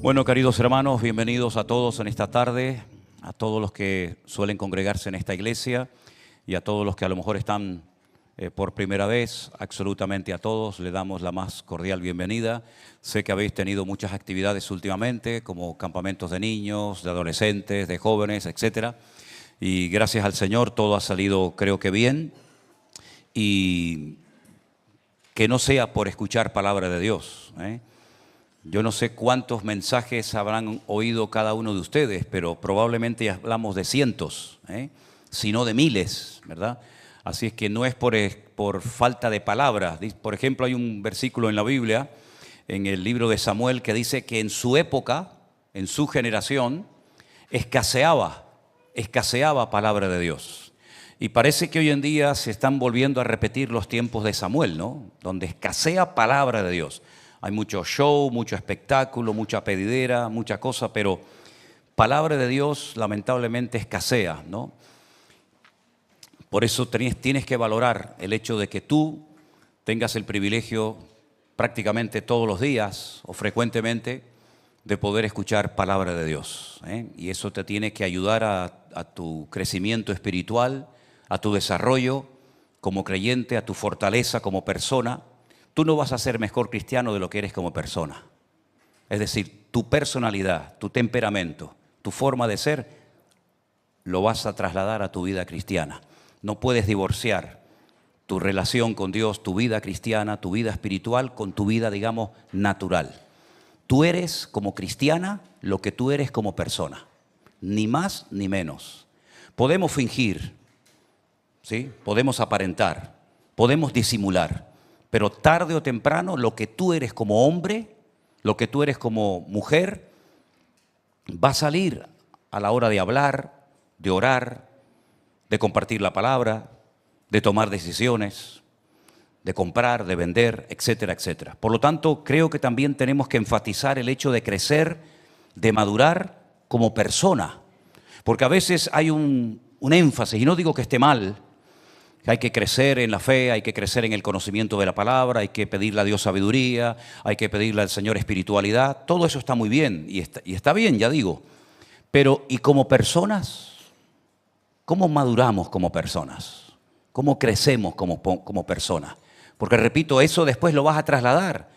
Bueno, queridos hermanos, bienvenidos a todos en esta tarde, a todos los que suelen congregarse en esta iglesia y a todos los que a lo mejor están por primera vez. Absolutamente a todos le damos la más cordial bienvenida. Sé que habéis tenido muchas actividades últimamente, como campamentos de niños, de adolescentes, de jóvenes, etcétera. Y gracias al Señor todo ha salido, creo que bien. Y que no sea por escuchar palabra de Dios, Yo no sé cuántos mensajes habrán oído cada uno de ustedes, pero probablemente hablamos de cientos, si no de miles, ¿verdad? Así es que no es por falta de palabras. Por ejemplo, hay un versículo en la Biblia, en el libro de Samuel, que dice que en su época, en su generación, escaseaba palabra de Dios. Y parece que hoy en día se están volviendo a repetir los tiempos de Samuel, ¿no? Donde escasea palabra de Dios. Hay mucho show, mucho espectáculo, mucha pedidera, mucha cosa, pero palabra de Dios lamentablemente escasea, ¿no? Por eso tienes que valorar el hecho de que tú tengas el privilegio prácticamente todos los días o frecuentemente de poder escuchar palabra de Dios, Y eso te tiene que ayudar a tu crecimiento espiritual, a tu desarrollo como creyente, a tu fortaleza como persona. Tú no vas a ser mejor cristiano de lo que eres como persona. Es decir, tu personalidad, tu temperamento, tu forma de ser, lo vas a trasladar a tu vida cristiana. No puedes divorciar tu relación con Dios, tu vida cristiana, tu vida espiritual, con tu vida, digamos, natural. Tú eres como cristiana lo que tú eres como persona, ni más ni menos. Podemos fingir, ¿sí? Podemos aparentar, podemos disimular. Pero tarde o temprano lo que tú eres como hombre, lo que tú eres como mujer, va a salir a la hora de hablar, de orar, de compartir la palabra, de tomar decisiones, de comprar, de vender, etcétera, etcétera. Por lo tanto, creo que también tenemos que enfatizar el hecho de crecer, de madurar como persona. Porque a veces hay un énfasis, y no digo que esté mal, hay que crecer en la fe, hay que crecer en el conocimiento de la palabra, hay que pedirle a Dios sabiduría, hay que pedirle al Señor espiritualidad. Todo eso está muy bien y está bien, ya digo. Pero ¿y como personas? ¿Cómo maduramos como personas? ¿Cómo crecemos como personas? Porque repito, eso después lo vas a trasladar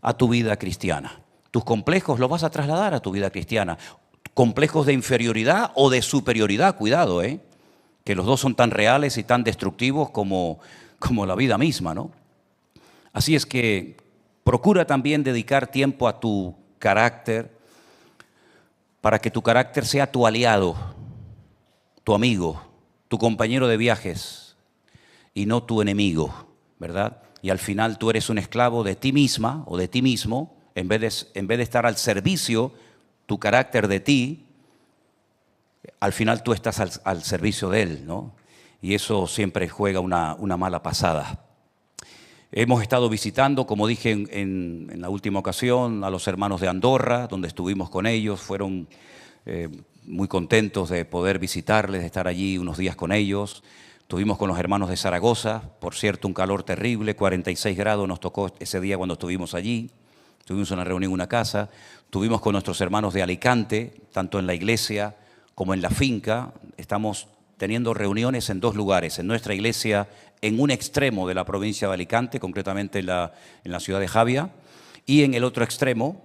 a tu vida cristiana. Tus complejos los vas a trasladar a tu vida cristiana. Complejos de inferioridad o de superioridad, cuidado, que los dos son tan reales y tan destructivos como la vida misma, ¿no? Así es que procura también dedicar tiempo a tu carácter, para que tu carácter sea tu aliado, tu amigo, tu compañero de viajes y no tu enemigo, ¿verdad? Y al final tú eres un esclavo de ti misma o de ti mismo, en vez de estar al servicio, tu carácter de ti, al final tú estás al servicio de Él, ¿no? Y eso siempre juega una mala pasada. Hemos estado visitando, como dije en la última ocasión, a los hermanos de Andorra, donde estuvimos con ellos. Fueron muy contentos de poder visitarles, de estar allí unos días con ellos. Estuvimos con los hermanos de Zaragoza, por cierto, un calor terrible, 46 grados nos tocó ese día cuando estuvimos allí. Tuvimos una reunión en una casa. Estuvimos con nuestros hermanos de Alicante, tanto en la iglesia como en la finca. Estamos teniendo reuniones en dos lugares, en nuestra iglesia, en un extremo de la provincia de Alicante, concretamente en la ciudad de Javia, y en el otro extremo,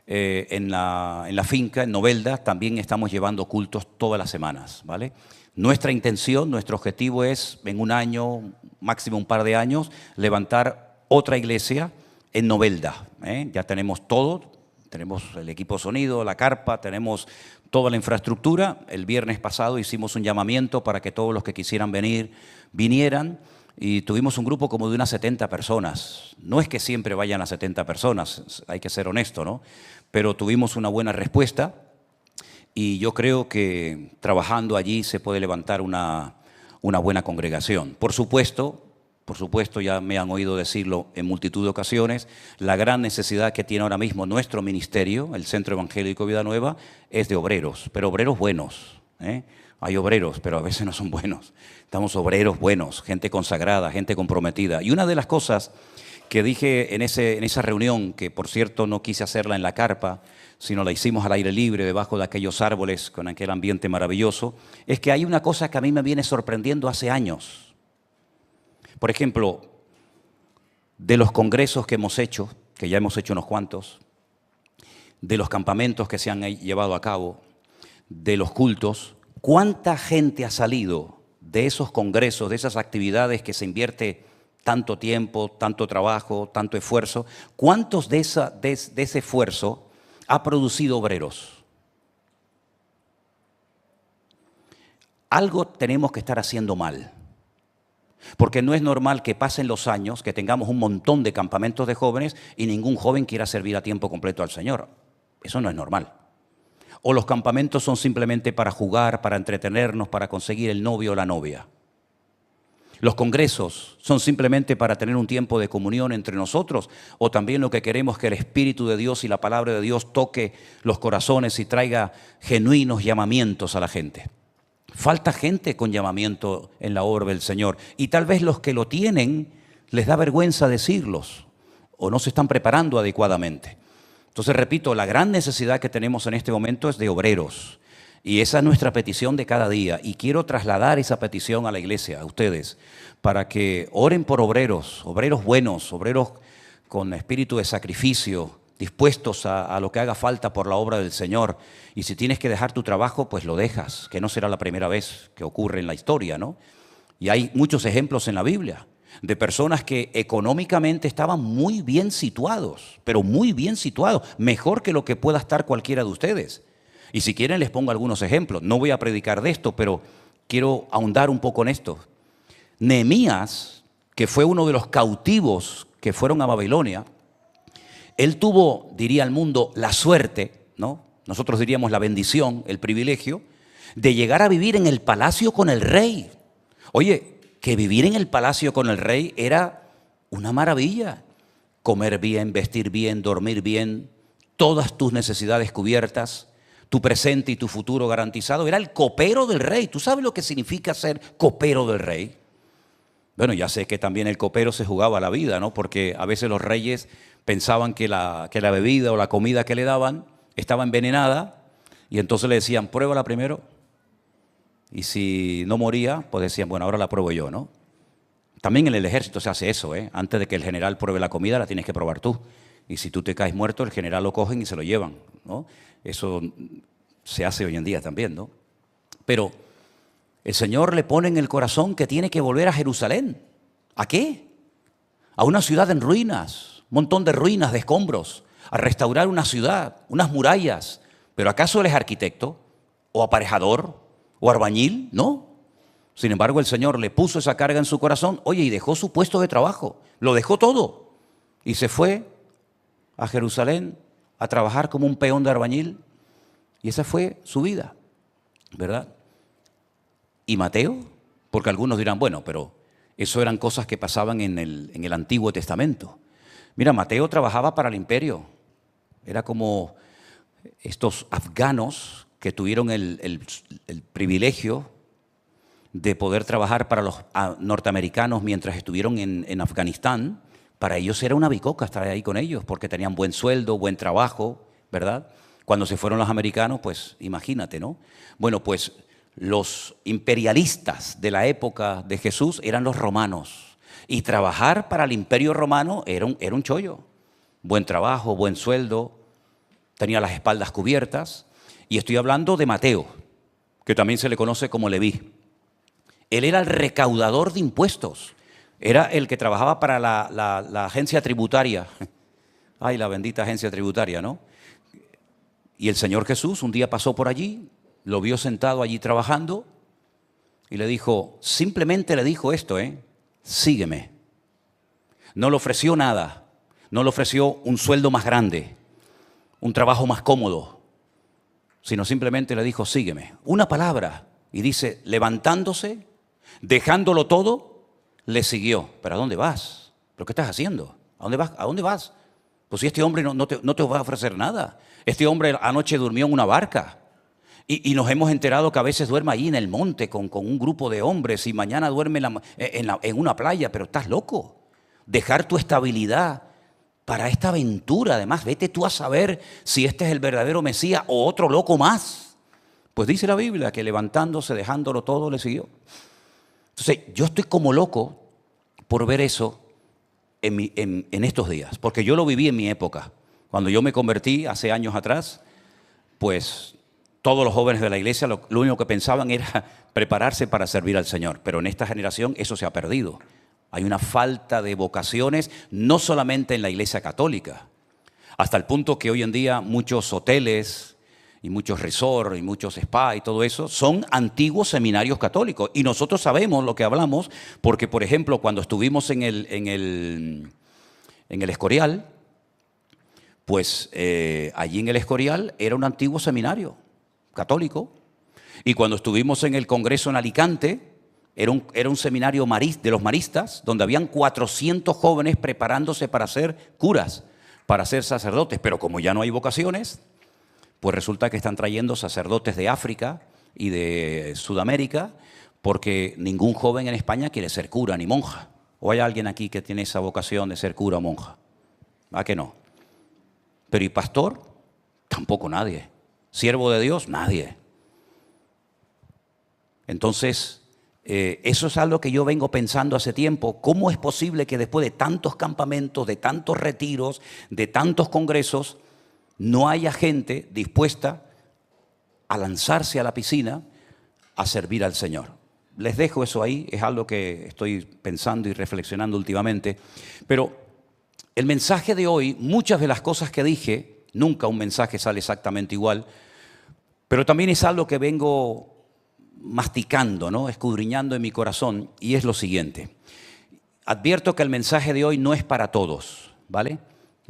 en la finca, en Novelda, también estamos llevando cultos todas las semanas, ¿vale? Nuestra intención, nuestro objetivo es, en un año, máximo un par de años, levantar otra iglesia en Novelda, Ya tenemos todo. Tenemos el equipo sonido, la carpa, tenemos toda la infraestructura. El viernes pasado hicimos un llamamiento para que todos los que quisieran venir, vinieran. Y tuvimos un grupo como de unas 70 personas. No es que siempre vayan las 70 personas, hay que ser honesto, ¿no? Pero tuvimos una buena respuesta y yo creo que trabajando allí se puede levantar una buena congregación. Por supuesto, ya me han oído decirlo en multitud de ocasiones, la gran necesidad que tiene ahora mismo nuestro ministerio, el Centro Evangélico Vida Nueva, es de obreros, pero obreros buenos, Hay obreros, pero a veces no son buenos. Estamos obreros buenos, gente consagrada, gente comprometida. Y una de las cosas que dije en esa reunión, que por cierto no quise hacerla en la carpa, sino la hicimos al aire libre, debajo de aquellos árboles, con aquel ambiente maravilloso, es que hay una cosa que a mí me viene sorprendiendo hace años. Por ejemplo, de los congresos que hemos hecho, que ya hemos hecho unos cuantos, de los campamentos que se han llevado a cabo, de los cultos, ¿cuánta gente ha salido de esos congresos, de esas actividades que se invierte tanto tiempo, tanto trabajo, tanto esfuerzo? ¿Cuántos de ese esfuerzo ha producido obreros? Algo tenemos que estar haciendo mal. Porque no es normal que pasen los años, que tengamos un montón de campamentos de jóvenes y ningún joven quiera servir a tiempo completo al Señor. Eso no es normal. O los campamentos son simplemente para jugar, para entretenernos, para conseguir el novio o la novia. Los congresos son simplemente para tener un tiempo de comunión entre nosotros, o también lo que queremos es que el Espíritu de Dios y la palabra de Dios toque los corazones y traiga genuinos llamamientos a la gente. Falta gente con llamamiento en la obra del Señor, y tal vez los que lo tienen les da vergüenza decirlos o no se están preparando adecuadamente. Entonces, repito, la gran necesidad que tenemos en este momento es de obreros. Y esa es nuestra petición de cada día. Y quiero trasladar esa petición a la iglesia, a ustedes, para que oren por obreros, obreros buenos, obreros con espíritu de sacrificio, dispuestos a lo que haga falta por la obra del Señor. Y si tienes que dejar tu trabajo, pues lo dejas, que no será la primera vez que ocurre en la historia, ¿no? Y hay muchos ejemplos en la Biblia de personas que económicamente estaban muy bien situados, pero muy bien situados, mejor que lo que pueda estar cualquiera de ustedes. Y si quieren les pongo algunos ejemplos. No voy a predicar de esto, pero quiero ahondar un poco en esto. Nehemías, que fue uno de los cautivos que fueron a Babilonia, él tuvo, diría el mundo, la suerte, ¿no? Nosotros diríamos la bendición, el privilegio, de llegar a vivir en el palacio con el rey. Oye, que vivir en el palacio con el rey era una maravilla. Comer bien, vestir bien, dormir bien, todas tus necesidades cubiertas, tu presente y tu futuro garantizado. Era el copero del rey. ¿Tú sabes lo que significa ser copero del rey? Bueno, ya sé que también el copero se jugaba la vida, ¿no? Porque a veces los reyes pensaban que la bebida o la comida que le daban estaba envenenada y entonces le decían, pruébala primero. Y si no moría, pues decían, bueno, ahora la pruebo yo, ¿no? También en el ejército se hace eso, ¿eh? Antes de que el general pruebe la comida, la tienes que probar tú. Y si tú te caes muerto, el general lo cogen y se lo llevan, ¿no? Eso se hace hoy en día también, ¿no? Pero el Señor le pone en el corazón que tiene que volver a Jerusalén. ¿A qué? A una ciudad en ruinas, un montón de ruinas, de escombros, a restaurar una ciudad, unas murallas. ¿Pero acaso él es arquitecto o aparejador o albañil? No. Sin embargo, el Señor le puso esa carga en su corazón, oye, y dejó su puesto de trabajo, lo dejó todo y se fue a Jerusalén a trabajar como un peón de albañil, y esa fue su vida, ¿verdad? ¿Y Mateo? Porque algunos dirán, bueno, pero eso eran cosas que pasaban en el Antiguo Testamento. Mira, Mateo trabajaba para el imperio, era como estos afganos que tuvieron el privilegio de poder trabajar para los norteamericanos mientras estuvieron en Afganistán. Para ellos era una bicoca estar ahí con ellos, porque tenían buen sueldo, buen trabajo, ¿verdad? Cuando se fueron los americanos, pues imagínate, ¿no? Bueno, pues los imperialistas de la época de Jesús eran los romanos. Y trabajar para el imperio romano era un chollo. Buen trabajo, buen sueldo, tenía las espaldas cubiertas. Y estoy hablando de Mateo, que también se le conoce como Leví. Él era el recaudador de impuestos. Era el que trabajaba para la agencia tributaria. Ay, la bendita agencia tributaria, ¿no? Y el Señor Jesús un día pasó por allí, lo vio sentado allí trabajando y le dijo, simplemente le dijo esto, sígueme. No le ofreció nada, no le ofreció un sueldo más grande, un trabajo más cómodo, sino simplemente le dijo, sígueme. Una palabra, y dice, levantándose, dejándolo todo, le siguió. ¿Pero a dónde vas? ¿Pero qué estás haciendo? ¿A dónde vas? ¿A dónde vas? Pues si este hombre no te va a ofrecer nada. Este hombre anoche durmió en una barca. Y nos hemos enterado que a veces duerme allí en el monte con un grupo de hombres y mañana duerme en una playa. Pero estás loco. dejar tu estabilidad para esta aventura. Además, vete tú a saber si este es el verdadero Mesías o otro loco más. Pues dice la Biblia que levantándose, dejándolo todo, le siguió. Entonces, yo estoy como loco por ver eso en estos días, porque yo lo viví en mi época. Cuando yo me convertí hace años atrás, pues todos los jóvenes de la iglesia lo único que pensaban era prepararse para servir al Señor. Pero en esta generación eso se ha perdido. Hay una falta de vocaciones, no solamente en la iglesia católica, hasta el punto que hoy en día muchos hoteles y muchos resorts y muchos spa y todo eso son antiguos seminarios católicos. Y nosotros sabemos lo que hablamos porque, por ejemplo, cuando estuvimos en el Escorial, pues allí en el Escorial era un antiguo seminario católico. Y cuando estuvimos en el Congreso en Alicante, era un seminario de los maristas, donde habían 400 jóvenes preparándose para ser curas, para ser sacerdotes. Pero como ya no hay vocaciones, pues resulta que están trayendo sacerdotes de África y de Sudamérica, porque ningún joven en España quiere ser cura ni monja. ¿O hay alguien aquí que tiene esa vocación de ser cura o monja? ¿A que no? Pero ¿y pastor? Tampoco nadie. ¿Siervo de Dios? Nadie. Entonces, eso es algo que yo vengo pensando hace tiempo. ¿Cómo es posible que después de tantos campamentos, de tantos retiros, de tantos congresos, no haya gente dispuesta a lanzarse a la piscina a servir al Señor? Les dejo eso ahí, es algo que estoy pensando y reflexionando últimamente. Pero el mensaje de hoy, muchas de las cosas que dije, nunca un mensaje sale exactamente igual, pero también es algo que vengo masticando, ¿no? Escudriñando en mi corazón, y es lo siguiente. Advierto que el mensaje de hoy no es para todos, ¿vale?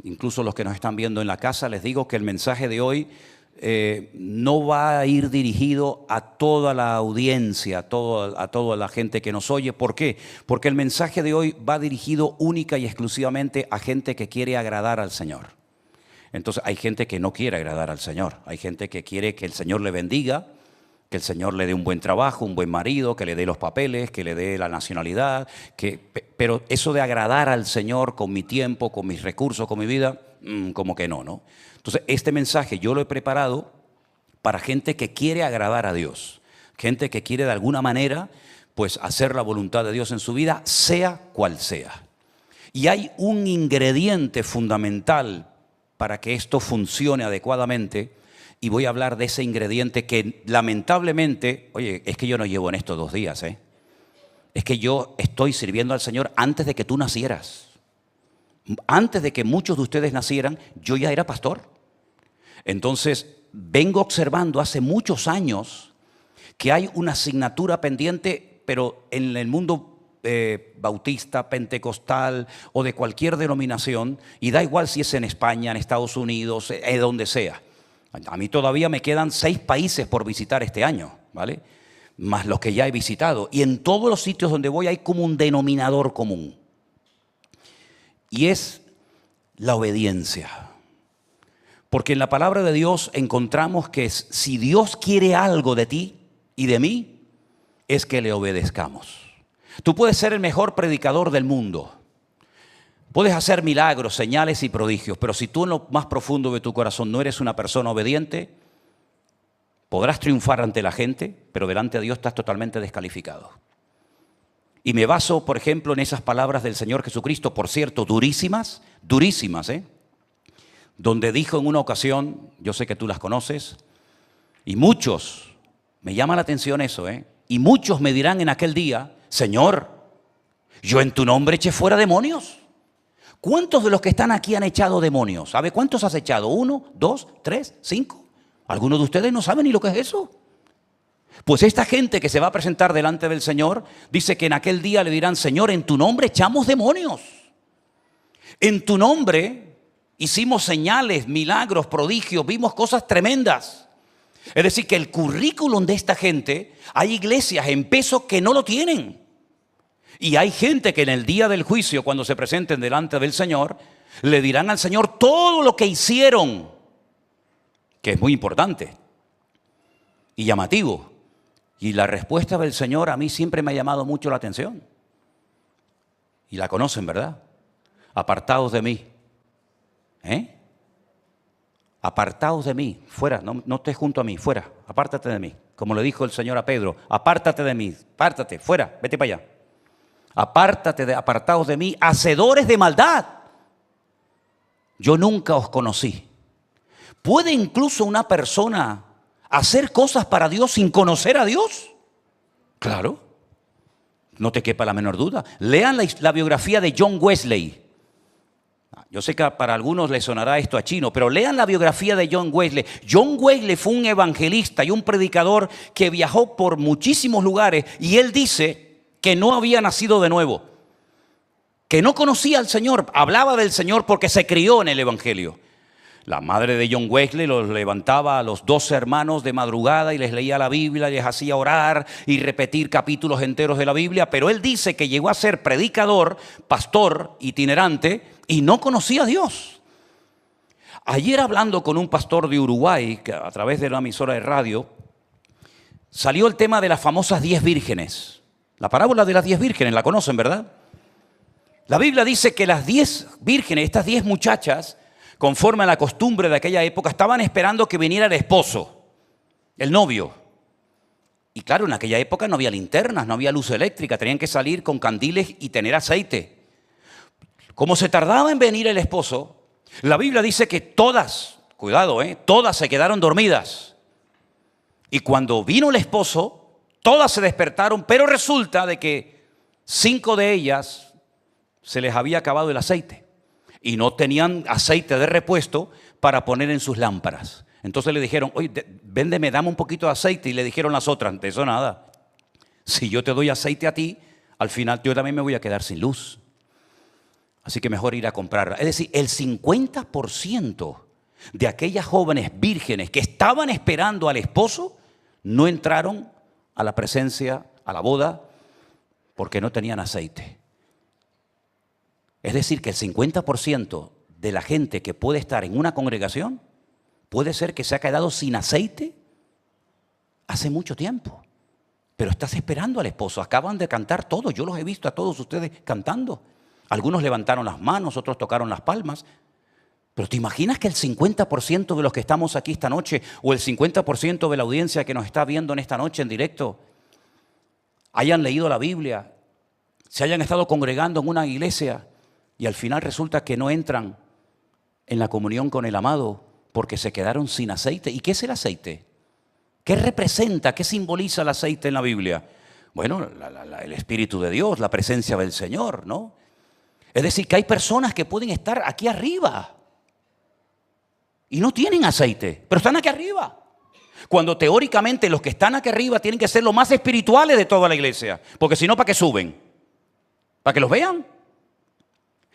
Incluso los que nos están viendo en la casa, les digo que el mensaje de hoy no va a ir dirigido a toda la audiencia, a toda la gente que nos oye. ¿Por qué? Porque el mensaje de hoy va dirigido única y exclusivamente a gente que quiere agradar al Señor. Entonces hay gente que no quiere agradar al Señor, hay gente que quiere que el Señor le bendiga, que el Señor le dé un buen trabajo, un buen marido, que le dé los papeles, que le dé la nacionalidad, pero eso de agradar al Señor con mi tiempo, con mis recursos, con mi vida, como que no, ¿no? Entonces, este mensaje yo lo he preparado para gente que quiere agradar a Dios, gente que quiere de alguna manera, pues, hacer la voluntad de Dios en su vida, sea cual sea. Y hay un ingrediente fundamental para que esto funcione adecuadamente, y voy a hablar de ese ingrediente que lamentablemente, oye, es que yo no llevo en esto 2 días, es que yo estoy sirviendo al Señor antes de que tú nacieras. Antes de que muchos de ustedes nacieran, yo ya era pastor. Entonces, vengo observando hace muchos años que hay una asignatura pendiente, pero en el mundo bautista, pentecostal o de cualquier denominación, y da igual si es en España, en Estados Unidos, donde sea. A mí todavía me quedan 6 países por visitar este año, ¿vale? Más los que ya he visitado. Y en todos los sitios donde voy hay como un denominador común. Y es la obediencia. Porque en la palabra de Dios encontramos que si Dios quiere algo de ti y de mí, es que le obedezcamos. Tú puedes ser el mejor predicador del mundo. Puedes hacer milagros, señales y prodigios, pero si tú en lo más profundo de tu corazón no eres una persona obediente, podrás triunfar ante la gente, pero delante de Dios estás totalmente descalificado. Y me baso, por ejemplo, en esas palabras del Señor Jesucristo, por cierto, durísimas, donde dijo en una ocasión, yo sé que tú las conoces, y muchos, me llama la atención eso, y muchos me dirán en aquel día, Señor, yo en tu nombre eché fuera demonios. ¿Cuántos de los que están aquí han echado demonios? ¿Sabe cuántos has echado? 1, 2, 3, 5. Algunos de ustedes no saben ni lo que es eso. Pues esta gente que se va a presentar delante del Señor, dice que en aquel día le dirán, Señor, en tu nombre echamos demonios. En tu nombre hicimos señales, milagros, prodigios, vimos cosas tremendas. Es decir, que el currículum de esta gente, hay iglesias en peso que no lo tienen. Y hay gente que en el día del juicio, cuando se presenten delante del Señor, le dirán al Señor todo lo que hicieron, que es muy importante y llamativo. Y la respuesta del Señor a mí siempre me ha llamado mucho la atención. Y la conocen, ¿verdad? Apartaos de mí. Apartaos de mí, fuera, no estés junto a mí, fuera, apártate de mí. Como le dijo el Señor a Pedro, apártate de mí, apártate, fuera, vete para allá. Apartaos de mí, hacedores de maldad. Yo nunca os conocí. ¿Puede incluso una persona hacer cosas para Dios sin conocer a Dios? Claro, no te quepa la menor duda. Lean la biografía de John Wesley. Yo sé que para algunos les sonará esto a chino, pero lean la biografía de John Wesley. John Wesley fue un evangelista y un predicador que viajó por muchísimos lugares y él dice que no había nacido de nuevo, que no conocía al Señor, hablaba del Señor porque se crió en el evangelio. La madre de John Wesley los levantaba a los 12 hermanos de madrugada y les leía la Biblia, les hacía orar y repetir capítulos enteros de la Biblia, pero él dice que llegó a ser predicador, pastor, itinerante y no conocía a Dios. Ayer hablando con un pastor de Uruguay, que a través de una emisora de radio, salió el tema de las famosas 10 vírgenes. La parábola de las 10 vírgenes, la conocen, ¿verdad? La Biblia dice que las 10 vírgenes, estas 10 muchachas, conforme a la costumbre de aquella época, estaban esperando que viniera el esposo, el novio. Y claro, en aquella época no había linternas, no había luz eléctrica, tenían que salir con candiles y tener aceite. Como se tardaba en venir el esposo, la Biblia dice que todas, cuidado, todas se quedaron dormidas. Y cuando vino el esposo, todas se despertaron, pero resulta de que 5 de ellas se les había acabado el aceite. Y no tenían aceite de repuesto para poner en sus lámparas. Entonces le dijeron, oye, véndeme, dame un poquito de aceite. Y le dijeron las otras, de eso nada. Si yo te doy aceite a ti, al final yo también me voy a quedar sin luz. Así que mejor ir a comprarla. Es decir, el 50% de aquellas jóvenes vírgenes que estaban esperando al esposo no entraron a la presencia, a la boda, porque no tenían aceite. Es decir, que el 50% de la gente que puede estar en una congregación puede ser que se ha quedado sin aceite hace mucho tiempo. Pero estás esperando al esposo. Acaban de cantar todos. Yo los he visto a todos ustedes cantando. Algunos levantaron las manos, otros tocaron las palmas. Pero ¿te imaginas que el 50% de los que estamos aquí esta noche o el 50% de la audiencia que nos está viendo en esta noche en directo hayan leído la Biblia, se hayan estado congregando en una iglesia y al final resulta que no entran en la comunión con el amado porque se quedaron sin aceite? ¿Y qué es el aceite? ¿Qué representa, qué simboliza el aceite en la Biblia? Bueno, el Espíritu de Dios, la presencia del Señor, ¿no? Es decir, que hay personas que pueden estar aquí arriba y no tienen aceite, pero están aquí arriba. Cuando teóricamente los que están aquí arriba tienen que ser los más espirituales de toda la iglesia, porque si no, ¿para qué suben? ¿Para que los vean?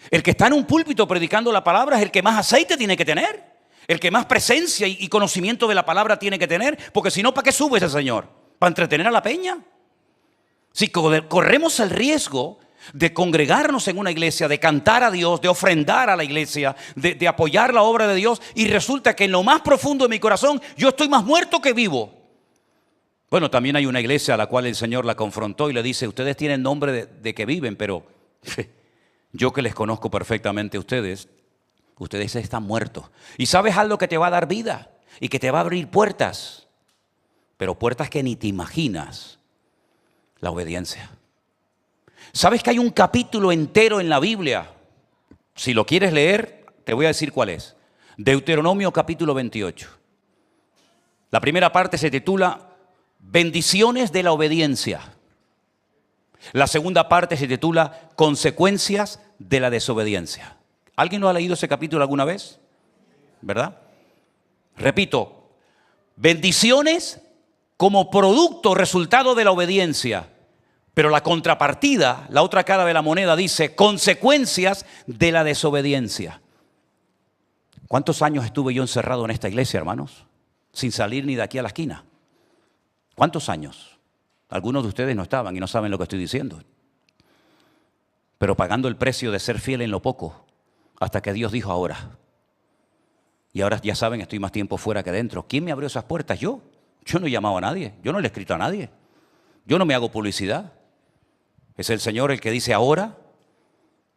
El que está en un púlpito predicando la palabra es el que más aceite tiene que tener, el que más presencia y conocimiento de la palabra tiene que tener, porque si no, ¿para qué sube ese señor? ¿Para entretener a la peña? Si corremos el riesgo de congregarnos en una iglesia, de cantar a Dios, de ofrendar a la iglesia, de apoyar la obra de Dios, y resulta que en lo más profundo de mi corazón yo estoy más muerto que vivo. Bueno, también hay una iglesia a la cual el Señor la confrontó y le dice, ustedes tienen nombre de que viven, pero yo que les conozco perfectamente a ustedes están muertos. ¿Y sabes algo que te va a dar vida y que te va a abrir puertas? Pero puertas que ni te imaginas. La obediencia. ¿Sabes que hay un capítulo entero en la Biblia? Si lo quieres leer, te voy a decir cuál es. Deuteronomio capítulo 28. La primera parte se titula Bendiciones de la obediencia. La segunda parte se titula Consecuencias de la desobediencia. ¿Alguien lo ha leído ese capítulo alguna vez? ¿Verdad? Repito, bendiciones como producto, resultado de la obediencia. Pero la contrapartida, la otra cara de la moneda dice consecuencias de la desobediencia. ¿Cuántos años estuve yo encerrado en esta iglesia, hermanos? Sin salir ni de aquí a la esquina. ¿Cuántos años? Algunos de ustedes no estaban y no saben lo que estoy diciendo. Pero pagando el precio de ser fiel en lo poco, hasta que Dios dijo ahora. Y ahora ya saben, estoy más tiempo fuera que dentro. ¿Quién me abrió esas puertas? Yo. Yo no he llamado a nadie. Yo no le he escrito a nadie. Yo no me hago publicidad. Es el Señor el que dice ahora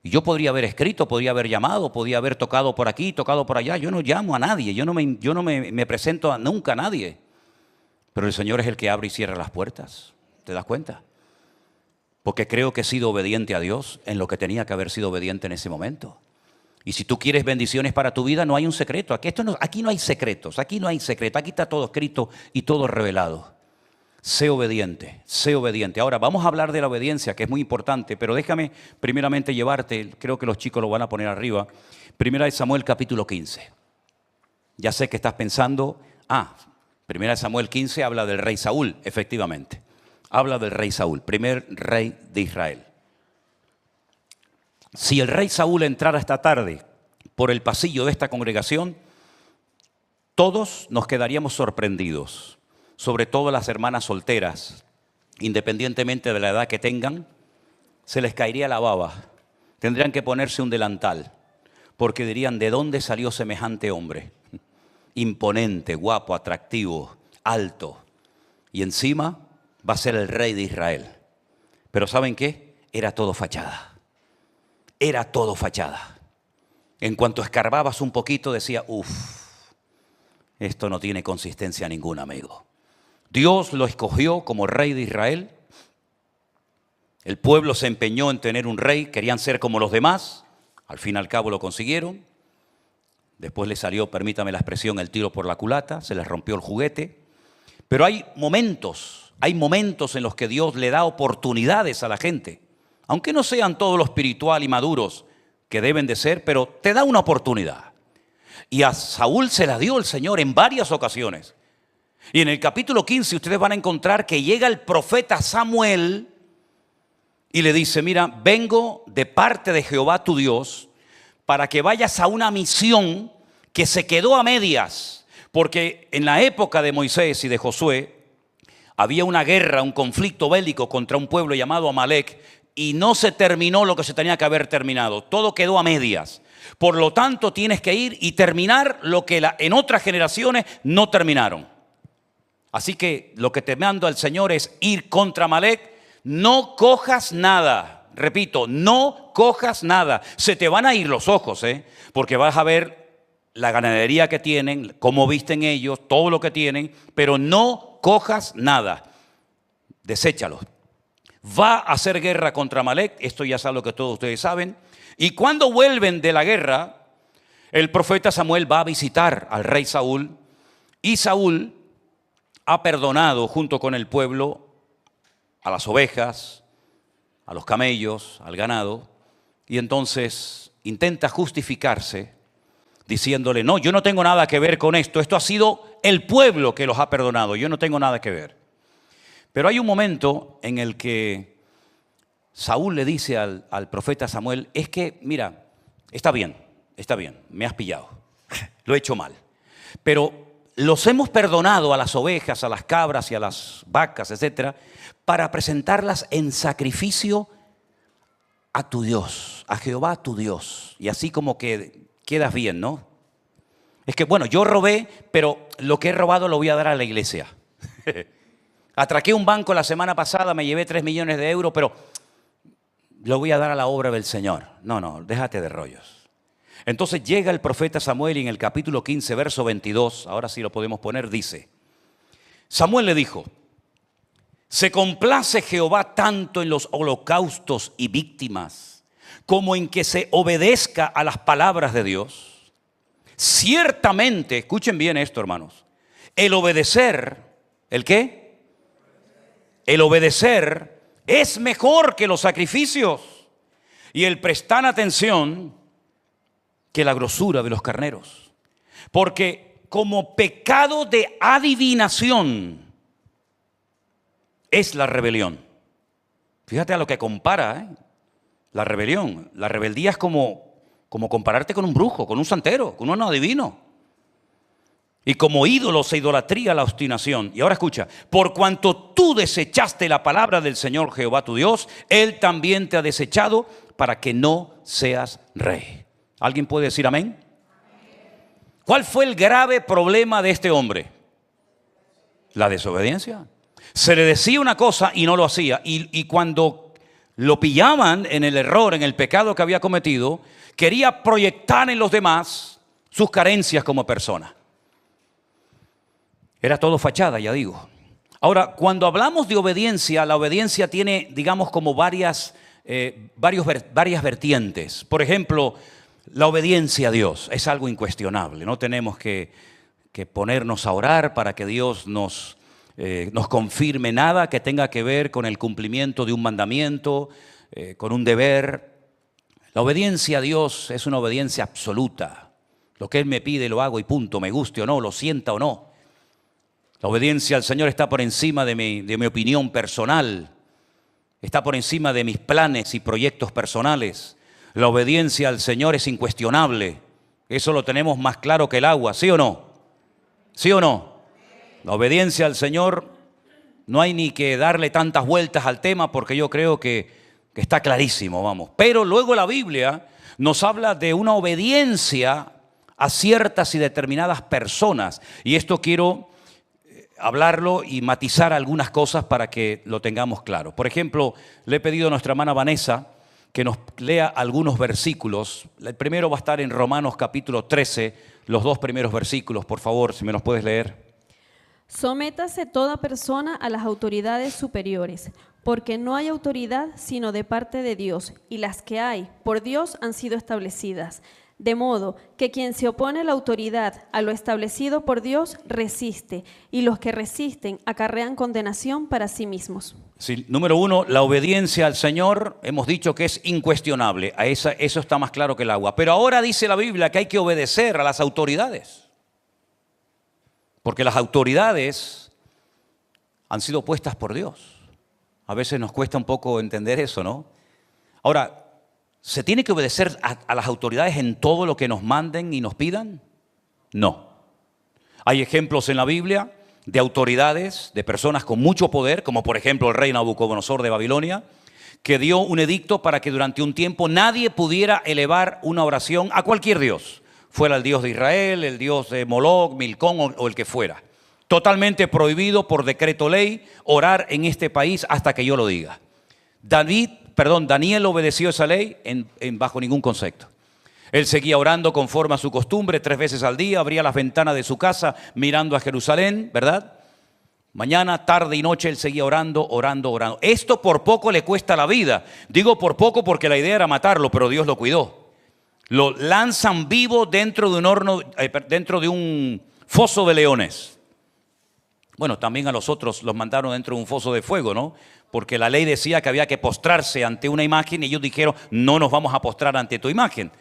Y yo podría haber escrito, podría haber llamado, podría haber tocado por aquí, tocado por allá. Yo no llamo a nadie, yo no me presento nunca a nadie. Pero el Señor es el que abre y cierra las puertas. ¿Te das cuenta? Porque creo que he sido obediente a Dios en lo que tenía que haber sido obediente en ese momento. Y si tú quieres bendiciones para tu vida, no hay un secreto. Aquí no hay secretos, aquí no hay secreto. Aquí está todo escrito y todo revelado. Sé obediente, sé obediente. Ahora vamos a hablar de la obediencia, que es muy importante, pero déjame primeramente llevarte, creo que los chicos lo van a poner arriba, Primera de Samuel capítulo 15. Ya sé que estás pensando, Primera de Samuel 15 habla del rey Saúl, efectivamente. Habla del rey Saúl, primer rey de Israel. Si el rey Saúl entrara esta tarde por el pasillo de esta congregación, todos nos quedaríamos sorprendidos, sobre todo las hermanas solteras, independientemente de la edad que tengan, se les caería la baba, tendrían que ponerse un delantal, porque dirían, ¿de dónde salió semejante hombre? Imponente, guapo, atractivo, alto, y encima va a ser el rey de Israel. Pero ¿saben qué? Era todo fachada. Era todo fachada. En cuanto escarbabas un poquito decía, esto no tiene consistencia ninguna, amigo. Dios lo escogió como rey de Israel. El pueblo se empeñó en tener un rey, querían ser como los demás. Al fin y al cabo lo consiguieron. Después le salió, permítame la expresión, el tiro por la culata, se les rompió el juguete. Pero hay momentos en los que Dios le da oportunidades a la gente. Aunque no sean todos los espiritual y maduros que deben de ser, pero te da una oportunidad. Y a Saúl se la dio el Señor en varias ocasiones. Y en el capítulo 15 ustedes van a encontrar que llega el profeta Samuel y le dice, mira, vengo de parte de Jehová tu Dios para que vayas a una misión que se quedó a medias. Porque en la época de Moisés y de Josué había una guerra, un conflicto bélico contra un pueblo llamado Amalek y no se terminó lo que se tenía que haber terminado. Todo quedó a medias. Por lo tanto, tienes que ir y terminar lo que en otras generaciones no terminaron. Así que lo que te mando al Señor es ir contra Amalek. No cojas nada. Repito, no cojas nada. Se te van a ir los ojos, porque vas a ver la ganadería que tienen, cómo visten ellos, todo lo que tienen, pero no cojas nada. Deséchalos. Va a hacer guerra contra Amalek, esto ya es algo que todos ustedes saben. Y cuando vuelven de la guerra, el profeta Samuel va a visitar al rey Saúl. Y Saúl ha perdonado junto con el pueblo a las ovejas, a los camellos, al ganado. Y entonces intenta justificarse diciéndole, no, yo no tengo nada que ver con esto. Esto ha sido el pueblo que los ha perdonado, yo no tengo nada que ver. Pero hay un momento en el que Saúl le dice al profeta Samuel, es que, mira, está bien, me has pillado, lo he hecho mal. Pero los hemos perdonado a las ovejas, a las cabras y a las vacas, etcétera, para presentarlas en sacrificio a tu Dios, a Jehová tu Dios. Y así como que quedas bien, ¿no? Es que, bueno, yo robé, pero lo que he robado lo voy a dar a la iglesia. Atraqué un banco la semana pasada, me llevé 3 millones de euros, pero lo voy a dar a la obra del Señor. No, déjate de rollos. Entonces llega el profeta Samuel y en el capítulo 15, verso 22, ahora sí lo podemos poner, dice, Samuel le dijo, ¿se complace Jehová tanto en los holocaustos y víctimas como en que se obedezca a las palabras de Dios? Ciertamente, escuchen bien esto, hermanos, el obedecer, ¿el qué? El obedecer es mejor que los sacrificios y el prestar atención que la grosura de los carneros. Porque como pecado de adivinación es la rebelión. Fíjate a lo que compara, la rebelión. La rebeldía es como compararte con un brujo, con un santero, con un adivino. Y como ídolos e idolatría la obstinación. Y ahora escucha, por cuanto tú desechaste la palabra del Señor Jehová tu Dios, Él también te ha desechado para que no seas rey. ¿Alguien puede decir amén? ¿Cuál fue el grave problema de este hombre? La desobediencia. Se le decía una cosa y no lo hacía. Y cuando lo pillaban en el error, en el pecado que había cometido, quería proyectar en los demás sus carencias como persona. Era todo fachada, ya digo. Ahora, cuando hablamos de obediencia, la obediencia tiene, digamos, como varias vertientes. Por ejemplo, la obediencia a Dios es algo incuestionable. No tenemos que ponernos a orar para que Dios nos confirme nada que tenga que ver con el cumplimiento de un mandamiento, con un deber. La obediencia a Dios es una obediencia absoluta. Lo que Él me pide lo hago y punto, me guste o no, lo sienta o no. La obediencia al Señor está por encima de mi opinión personal, está por encima de mis planes y proyectos personales. La obediencia al Señor es incuestionable. Eso lo tenemos más claro que el agua, ¿sí o no? ¿Sí o no? La obediencia al Señor, no hay ni que darle tantas vueltas al tema porque yo creo que está clarísimo, vamos. Pero luego la Biblia nos habla de una obediencia a ciertas y determinadas personas. Y esto quiero hablarlo y matizar algunas cosas para que lo tengamos claro. Por ejemplo, le he pedido a nuestra hermana Vanessa que nos lea algunos versículos. El primero va a estar en Romanos capítulo 13, los 2 primeros versículos, por favor, si me los puedes leer. Sométase toda persona a las autoridades superiores, porque no hay autoridad sino de parte de Dios, y las que hay por Dios han sido establecidas. De modo que quien se opone a la autoridad, a lo establecido por Dios, resiste, y los que resisten acarrean condenación para sí mismos. Sí, número 1, la obediencia al Señor, hemos dicho que es incuestionable, eso está más claro que el agua. Pero ahora dice la Biblia que hay que obedecer a las autoridades, porque las autoridades han sido puestas por Dios. A veces nos cuesta un poco entender eso, ¿no? Ahora, ¿se tiene que obedecer a las autoridades en todo lo que nos manden y nos pidan? No. Hay ejemplos en la Biblia de autoridades, de personas con mucho poder, como por ejemplo el rey Nabucodonosor de Babilonia, que dio un edicto para que durante un tiempo nadie pudiera elevar una oración a cualquier dios, fuera el dios de Israel, el dios de Moloch, Milcón o el que fuera. Totalmente prohibido por decreto ley orar en este país hasta que yo lo diga. Daniel obedeció esa ley bajo ningún concepto. Él seguía orando conforme a su costumbre, 3 veces al día, abría las ventanas de su casa mirando a Jerusalén, ¿verdad? Mañana, tarde y noche él seguía orando. Esto por poco le cuesta la vida. Digo por poco porque la idea era matarlo, pero Dios lo cuidó. Lo lanzan vivo dentro de un horno, dentro de un foso de leones. Bueno, también a los otros los mandaron dentro de un foso de fuego, ¿no? Porque la ley decía que había que postrarse ante una imagen y ellos dijeron, no nos vamos a postrar ante tu imagen.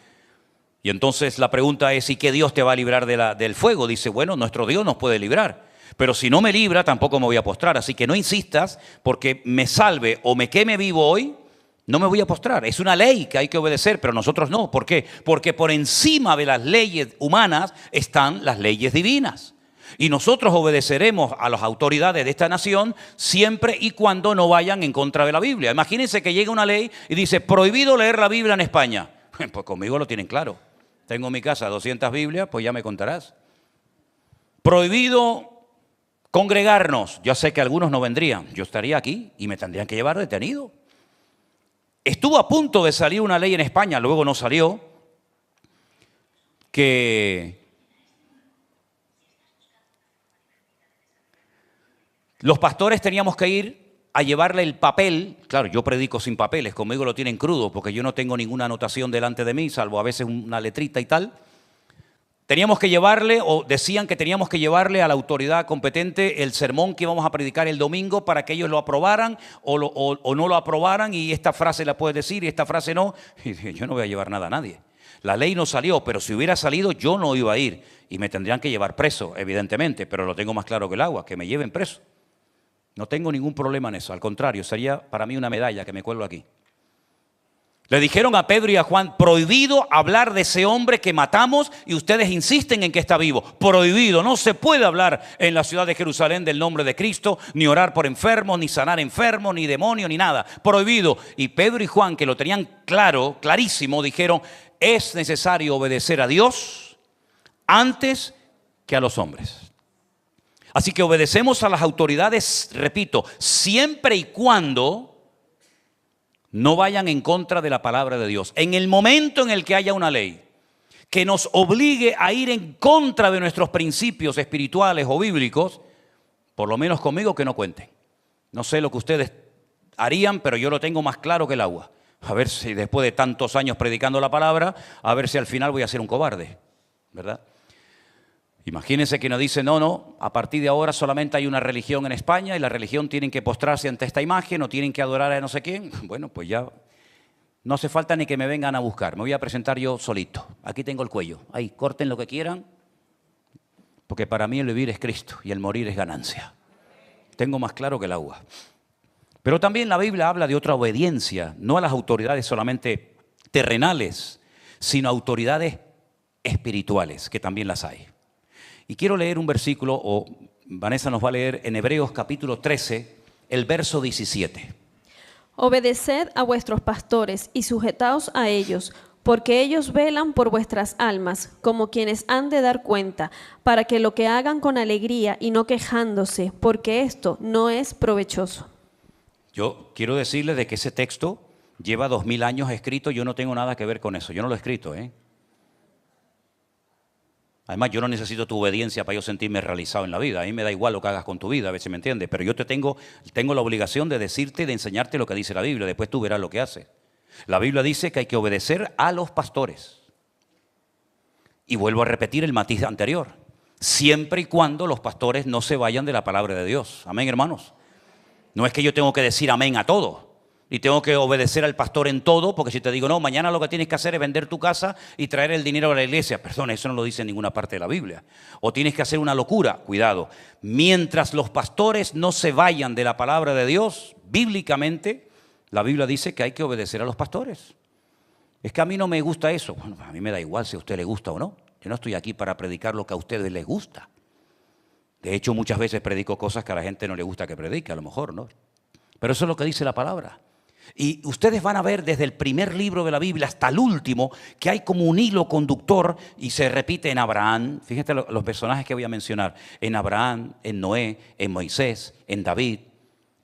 Y entonces la pregunta es, ¿y qué Dios te va a librar del fuego? Dice, bueno, nuestro Dios nos puede librar, pero si no me libra tampoco me voy a postrar. Así que no insistas porque me salve o me queme vivo hoy, no me voy a postrar. Es una ley que hay que obedecer, pero nosotros no. ¿Por qué? Porque por encima de las leyes humanas están las leyes divinas. Y nosotros obedeceremos a las autoridades de esta nación siempre y cuando no vayan en contra de la Biblia. Imagínense que llega una ley y dice, prohibido leer la Biblia en España. Pues conmigo lo tienen claro. Tengo en mi casa 200 Biblias, pues ya me contarás. Prohibido congregarnos. Yo sé que algunos no vendrían. Yo estaría aquí y me tendrían que llevar detenido. Estuvo a punto de salir una ley en España, luego no salió, que los pastores teníamos que ir a llevarle el papel. Claro, yo predico sin papeles, conmigo lo tienen crudo porque yo no tengo ninguna anotación delante de mí, salvo a veces una letrita y tal. Teníamos que llevarle, o decían que teníamos que llevarle a la autoridad competente el sermón que íbamos a predicar el domingo para que ellos lo aprobaran o no lo aprobaran, y esta frase la puedes decir y esta frase no. Y dije, yo no voy a llevar nada a nadie. La ley no salió, pero si hubiera salido yo no iba a ir y me tendrían que llevar preso, evidentemente, pero lo tengo más claro que el agua, que me lleven preso. No tengo ningún problema en eso, al contrario, sería para mí una medalla que me cuelgo aquí. Le dijeron a Pedro y a Juan, prohibido hablar de ese hombre que matamos y ustedes insisten en que está vivo. Prohibido, no se puede hablar en la ciudad de Jerusalén del nombre de Cristo, ni orar por enfermos, ni sanar enfermos, ni demonios, ni nada. Prohibido. Y Pedro y Juan, que lo tenían claro, clarísimo, dijeron, es necesario obedecer a Dios antes que a los hombres. Así que obedecemos a las autoridades, repito, siempre y cuando No vayan en contra de la palabra de Dios. En el momento en el que haya una ley que nos obligue a ir en contra de nuestros principios espirituales o bíblicos, por lo menos conmigo que no cuenten. No sé lo que ustedes harían, pero yo lo tengo más claro que el agua. A ver si después de tantos años predicando la palabra, a ver si al final voy a ser un cobarde, ¿verdad? Imagínense que nos dice, no, a partir de ahora solamente hay una religión en España y la religión tienen que postrarse ante esta imagen o tienen que adorar a no sé quién. Bueno, pues ya no hace falta ni que me vengan a buscar, me voy a presentar yo solito. Aquí tengo el cuello, ahí, corten lo que quieran, porque para mí el vivir es Cristo y el morir es ganancia. Tengo más claro que el agua. Pero también la Biblia habla de otra obediencia, no a las autoridades solamente terrenales, sino a autoridades espirituales, que también las hay. Y quiero leer un versículo, o Vanessa nos va a leer en Hebreos capítulo 13, el verso 17. Obedeced a vuestros pastores y sujetaos a ellos, porque ellos velan por vuestras almas, como quienes han de dar cuenta, para que lo que hagan con alegría y no quejándose, porque esto no es provechoso. Yo quiero decirles de que ese texto lleva 2000 años escrito, yo no tengo nada que ver con eso, yo no lo he escrito, Además, yo no necesito tu obediencia para yo sentirme realizado en la vida. A mí me da igual lo que hagas con tu vida, a ver si me entiendes. Pero yo tengo la obligación de decirte y de enseñarte lo que dice la Biblia. Después tú verás lo que hace. La Biblia dice que hay que obedecer a los pastores. Y vuelvo a repetir el matiz anterior. Siempre y cuando los pastores no se vayan de la palabra de Dios. Amén, hermanos. No es que yo tengo que decir amén a todo. Y tengo que obedecer al pastor en todo, porque si te digo, no, mañana lo que tienes que hacer es vender tu casa y traer el dinero a la iglesia. Perdón, eso no lo dice en ninguna parte de la Biblia. O tienes que hacer una locura. Cuidado. Mientras los pastores no se vayan de la palabra de Dios, bíblicamente, la Biblia dice que hay que obedecer a los pastores. Es que a mí no me gusta eso. Bueno, a mí me da igual si a usted le gusta o no. Yo no estoy aquí para predicar lo que a ustedes les gusta. De hecho, muchas veces predico cosas que a la gente no le gusta que predique, a lo mejor, ¿no? Pero eso es lo que dice la palabra. Y ustedes van a ver desde el primer libro de la Biblia hasta el último que hay como un hilo conductor y se repite en Abraham. Fíjate los personajes que voy a mencionar. En Abraham, en Noé, en Moisés, en David.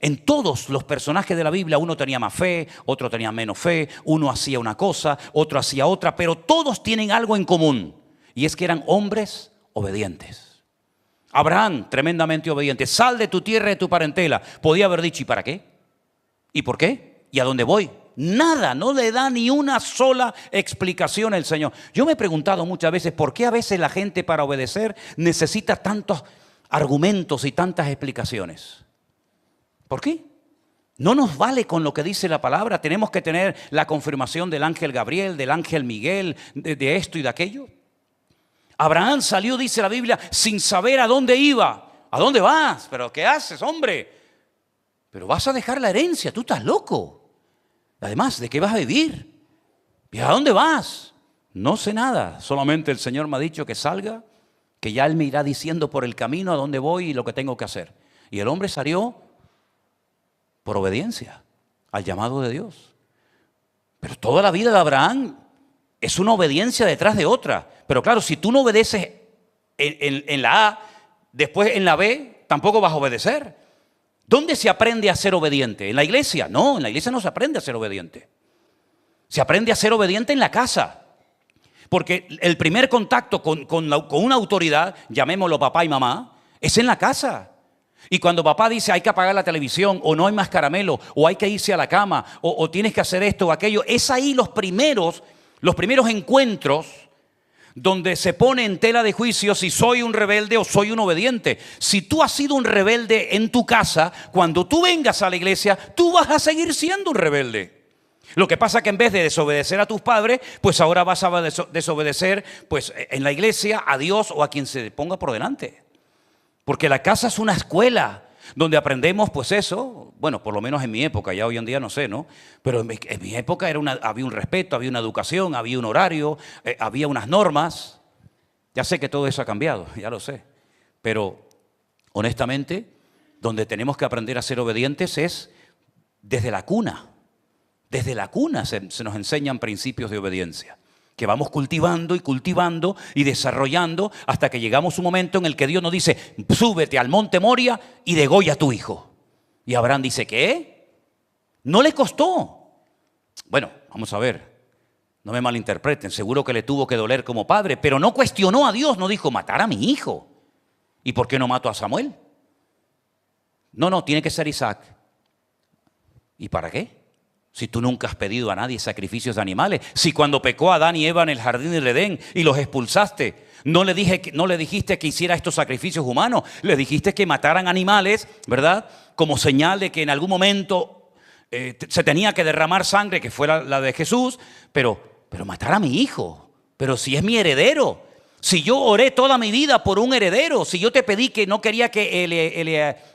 En todos los personajes de la Biblia uno tenía más fe, otro tenía menos fe, uno hacía una cosa, otro hacía otra, pero todos tienen algo en común. Y es que eran hombres obedientes. Abraham, tremendamente obediente. Sal de tu tierra y de tu parentela. Podía haber dicho, ¿y para qué? ¿Y por qué? ¿Y a dónde voy? Nada, no le da ni una sola explicación el Señor. Yo me he preguntado muchas veces por qué a veces la gente para obedecer necesita tantos argumentos y tantas explicaciones. ¿Por qué? No nos vale con lo que dice la palabra. Tenemos que tener la confirmación del ángel Gabriel, del ángel Miguel, de esto y de aquello. Abraham salió, dice la Biblia, sin saber a dónde iba. ¿A dónde vas? ¿Pero qué haces, hombre? Pero vas a dejar la herencia, tú estás loco. Además, ¿de qué vas a vivir? ¿Y a dónde vas? No sé nada, solamente el Señor me ha dicho que salga, que ya Él me irá diciendo por el camino a dónde voy y lo que tengo que hacer. Y el hombre salió por obediencia al llamado de Dios. Pero toda la vida de Abraham es una obediencia detrás de otra. Pero claro, si tú no obedeces en la A, después en la B, tampoco vas a obedecer. ¿Dónde se aprende a ser obediente? ¿En la iglesia? No, en la iglesia no se aprende a ser obediente. Se aprende a ser obediente en la casa. Porque el primer contacto con una autoridad, llamémoslo papá y mamá, es en la casa. Y cuando papá dice hay que apagar la televisión, o no hay más caramelo, o hay que irse a la cama, o tienes que hacer esto o aquello, es ahí los primeros encuentros donde se pone en tela de juicio si soy un rebelde o soy un obediente. Si tú has sido un rebelde en tu casa, cuando tú vengas a la iglesia, tú vas a seguir siendo un rebelde. Lo que pasa es que en vez de desobedecer a tus padres, pues ahora vas a desobedecer pues, en la iglesia a Dios o a quien se ponga por delante. Porque la casa es una escuela donde aprendemos pues eso, bueno, por lo menos en mi época, ya hoy en día no sé, ¿no? Pero en mi época había un respeto, había una educación, había un horario, había unas normas. Ya sé que todo eso ha cambiado, ya lo sé. Pero honestamente, donde tenemos que aprender a ser obedientes es desde la cuna. Desde la cuna se nos enseñan principios de obediencia, que vamos cultivando y desarrollando hasta que llegamos a un momento en el que Dios nos dice, súbete al monte Moria y degolla a tu hijo. Y Abraham dice, ¿qué? No le costó. Bueno, vamos a ver, no me malinterpreten, seguro que le tuvo que doler como padre, pero no cuestionó a Dios, no dijo, matar a mi hijo. ¿Y por qué no mato a Samuel? No, tiene que ser Isaac. ¿Y para qué? Si tú nunca has pedido a nadie sacrificios de animales, si cuando pecó Adán y Eva en el jardín del Edén y los expulsaste, no le dijiste que hiciera estos sacrificios humanos, le dijiste que mataran animales, ¿verdad? Como señal de que en algún momento se tenía que derramar sangre, que fuera la de Jesús, pero matar a mi hijo, pero si es mi heredero. Si yo oré toda mi vida por un heredero, si yo te pedí que no quería que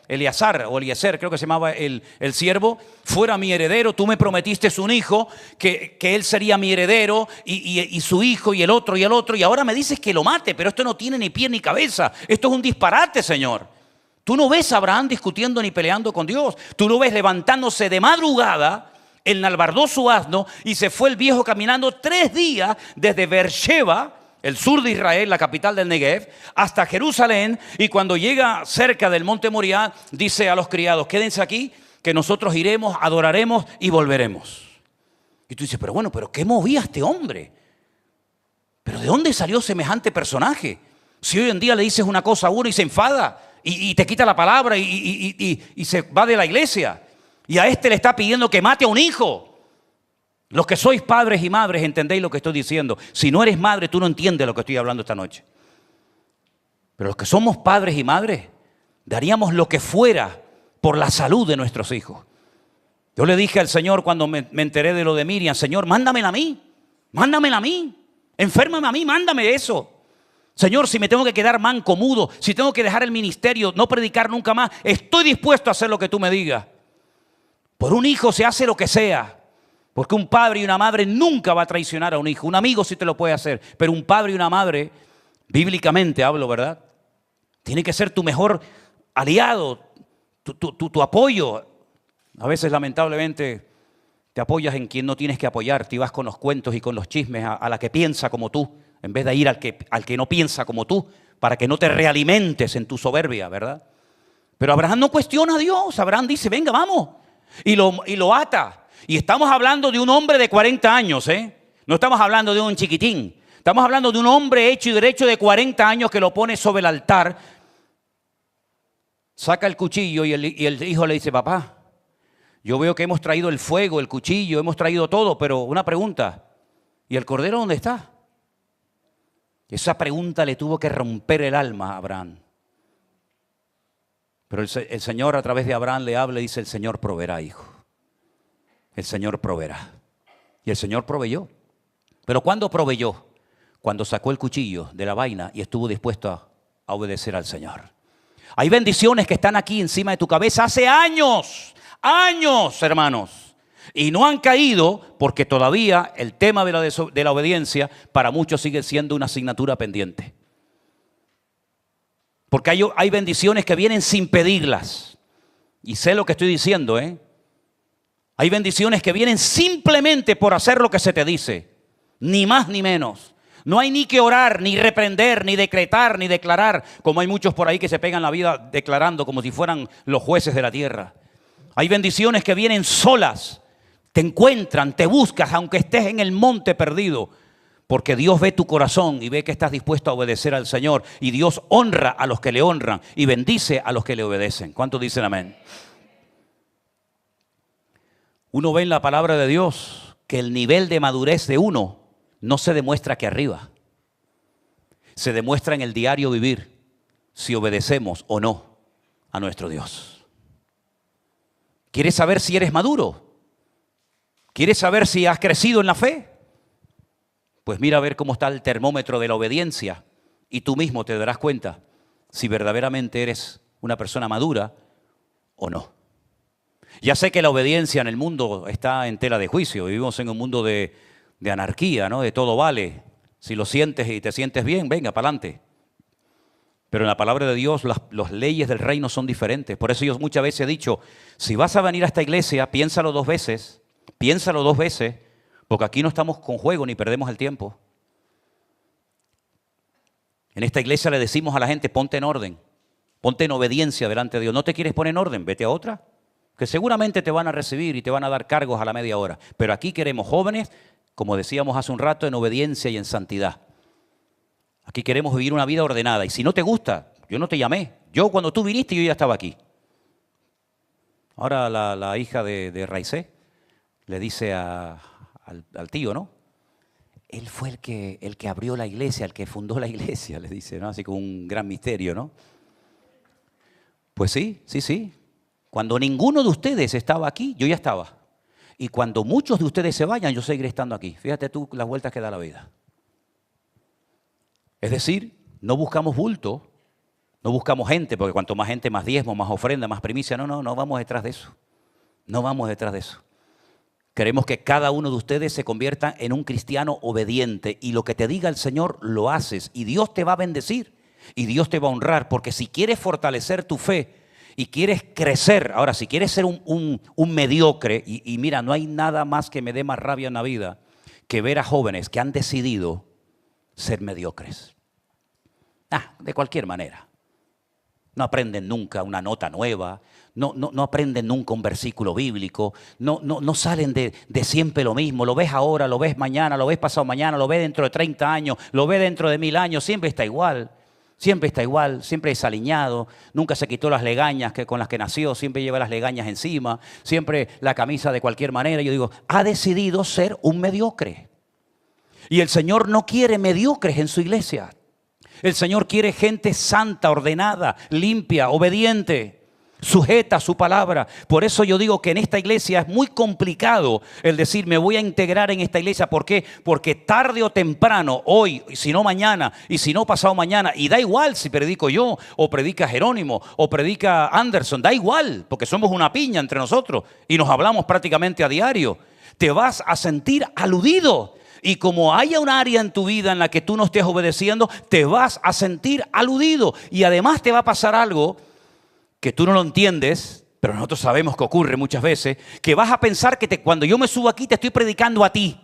Eleazar, o Eliezer, creo que se llamaba el siervo, fuera mi heredero, tú me prometiste un hijo, que él sería mi heredero, y su hijo, y el otro, y ahora me dices que lo mate, pero esto no tiene ni pie ni cabeza, esto es un disparate, Señor. Tú no ves a Abraham discutiendo ni peleando con Dios, tú lo ves levantándose de madrugada, enalbardó su asno, y se fue el viejo caminando 3 días desde Beersheba, el sur de Israel, la capital del Negev, hasta Jerusalén, y cuando llega cerca del monte Moriah, dice a los criados, quédense aquí, que nosotros iremos, adoraremos y volveremos. Y tú dices, pero ¿qué movía a este hombre? ¿Pero de dónde salió semejante personaje? Si hoy en día le dices una cosa a uno y se enfada, y te quita la palabra, y se va de la iglesia, y a este le está pidiendo que mate a un hijo. Los que sois padres y madres entendéis lo que estoy diciendo. Si no eres madre, tú no entiendes lo que estoy hablando esta noche. Pero los que somos padres y madres, daríamos lo que fuera por la salud de nuestros hijos. Yo le dije al Señor cuando me enteré de lo de Miriam, Señor, mándamela a mí, enférmame a mí, mándame eso. Señor, si me tengo que quedar manco, mudo, si tengo que dejar el ministerio, no predicar nunca más, estoy dispuesto a hacer lo que tú me digas. Por un hijo se hace lo que sea. Porque un padre y una madre nunca va a traicionar a un hijo. Un amigo sí te lo puede hacer, pero un padre y una madre, bíblicamente hablo, ¿verdad? Tiene que ser tu mejor aliado, tu apoyo. A veces, lamentablemente, te apoyas en quien no tienes que apoyarte y vas con los cuentos y con los chismes a la que piensa como tú, en vez de ir al que no piensa como tú, para que no te realimentes en tu soberbia, ¿verdad? Pero Abraham no cuestiona a Dios. Abraham dice, venga, vamos. Y lo ata. Y estamos hablando de un hombre de 40 años, ¿eh? No estamos hablando de un chiquitín. Estamos hablando de un hombre hecho y derecho de 40 años que lo pone sobre el altar. Saca el cuchillo y el hijo le dice, papá, yo veo que hemos traído el fuego, el cuchillo, hemos traído todo, pero una pregunta, ¿y el cordero dónde está? Esa pregunta le tuvo que romper el alma a Abraham. Pero el Señor a través de Abraham le habla y dice, el Señor proveerá, hijo. El Señor proveerá. Y el Señor proveyó. ¿Pero cuándo proveyó? Cuando sacó el cuchillo de la vaina y estuvo dispuesto a obedecer al Señor. Hay bendiciones que están aquí encima de tu cabeza hace años, hermanos. Y no han caído porque todavía el tema de la obediencia para muchos sigue siendo una asignatura pendiente. Porque hay bendiciones que vienen sin pedirlas. Y sé lo que estoy diciendo, ¿eh? Hay bendiciones que vienen simplemente por hacer lo que se te dice, ni más ni menos. No hay ni que orar, ni reprender, ni decretar, ni declarar, como hay muchos por ahí que se pegan la vida declarando como si fueran los jueces de la tierra. Hay bendiciones que vienen solas, te encuentran, te buscas, aunque estés en el monte perdido, porque Dios ve tu corazón y ve que estás dispuesto a obedecer al Señor, y Dios honra a los que le honran y bendice a los que le obedecen. ¿Cuántos dicen amén? Uno ve en la palabra de Dios que el nivel de madurez de uno no se demuestra aquí arriba. Se demuestra en el diario vivir, si obedecemos o no a nuestro Dios. ¿Quieres saber si eres maduro? ¿Quieres saber si has crecido en la fe? Pues mira a ver cómo está el termómetro de la obediencia y tú mismo te darás cuenta si verdaderamente eres una persona madura o no. Ya sé que la obediencia en el mundo está en tela de juicio. Vivimos en un mundo de anarquía, ¿no? De todo vale. Si lo sientes y te sientes bien, venga, para adelante. Pero en la palabra de Dios las leyes del reino son diferentes. Por eso yo muchas veces he dicho, si vas a venir a esta iglesia, piénsalo dos veces, porque aquí no estamos con juego ni perdemos el tiempo. En esta iglesia le decimos a la gente, ponte en orden, ponte en obediencia delante de Dios. ¿No te quieres poner en orden? Vete a otra. que seguramente te van a recibir y te van a dar cargos a la media hora. Pero aquí queremos jóvenes, como decíamos hace un rato, en obediencia y en santidad. Aquí queremos vivir una vida ordenada. Y si no te gusta, yo no te llamé. Yo cuando tú viniste, yo ya estaba aquí. Ahora la hija de Raicé le dice al tío, ¿no? Él fue el que abrió la iglesia, el que fundó la iglesia, le dice, ¿no? Así como un gran misterio, ¿no? Pues sí. Cuando ninguno de ustedes estaba aquí, yo ya estaba. Y cuando muchos de ustedes se vayan, yo seguiré estando aquí. Fíjate tú las vueltas que da la vida. Es decir, no buscamos bulto, no buscamos gente, porque cuanto más gente, más diezmo, más ofrenda, más primicia. No vamos detrás de eso. No vamos detrás de eso. Queremos que cada uno de ustedes se convierta en un cristiano obediente y lo que te diga el Señor lo haces y Dios te va a bendecir y Dios te va a honrar, porque si quieres fortalecer tu fe y quieres crecer, ahora si quieres ser un mediocre, y mira, no hay nada más que me dé más rabia en la vida que ver a jóvenes que han decidido ser mediocres. De cualquier manera. No aprenden nunca una nota nueva, no aprenden nunca un versículo bíblico, no salen de siempre lo mismo. Lo ves ahora, lo ves mañana, lo ves pasado mañana, lo ves dentro de 30 años, lo ves dentro de 1000 años, siempre está igual, siempre desaliñado, nunca se quitó las legañas con las que nació, siempre lleva las legañas encima, siempre la camisa de cualquier manera. Yo digo, ha decidido ser un mediocre. Y el Señor no quiere mediocres en su iglesia. El Señor quiere gente santa, ordenada, limpia, obediente, sujeta a su palabra. Por eso yo digo que en esta iglesia es muy complicado el decir me voy a integrar en esta iglesia. ¿Por qué? Porque tarde o temprano, hoy, si no mañana, y si no pasado mañana, y da igual si predico yo, o predica Jerónimo, o predica Anderson, da igual, porque somos una piña entre nosotros y nos hablamos prácticamente a diario. Te vas a sentir aludido. Y como haya un área en tu vida en la que tú no estés obedeciendo, te vas a sentir aludido. Y además te va a pasar algo que tú no lo entiendes, pero nosotros sabemos que ocurre muchas veces, que vas a pensar que cuando yo me subo aquí te estoy predicando a ti.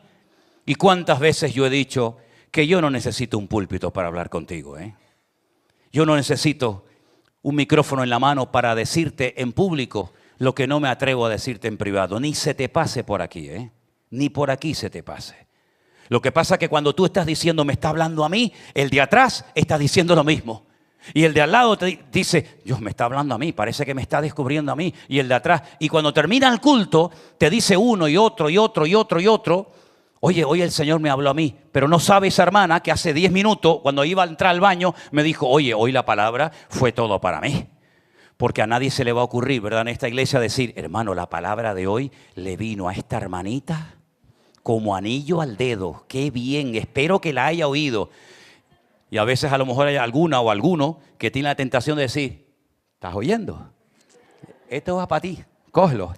¿Y cuántas veces yo he dicho que yo no necesito un púlpito para hablar contigo? Yo no necesito un micrófono en la mano para decirte en público lo que no me atrevo a decirte en privado. Ni se te pase por aquí, ni por aquí se te pase. Lo que pasa es que cuando tú estás diciendo, me está hablando a mí, el de atrás está diciendo lo mismo. Y el de al lado te dice, Dios me está hablando a mí, parece que me está descubriendo a mí. Y el de atrás, y cuando termina el culto, te dice uno y otro y otro y otro y otro, oye, hoy el Señor me habló a mí. Pero no sabe esa hermana que hace 10 minutos, cuando iba a entrar al baño, me dijo, oye, hoy la palabra fue todo para mí. Porque a nadie se le va a ocurrir, ¿verdad? En esta iglesia decir, hermano, la palabra de hoy le vino a esta hermanita como anillo al dedo. Qué bien, espero que la haya oído. Y a veces a lo mejor hay alguna o alguno que tiene la tentación de decir, ¿estás oyendo? Esto va para ti, cógelo.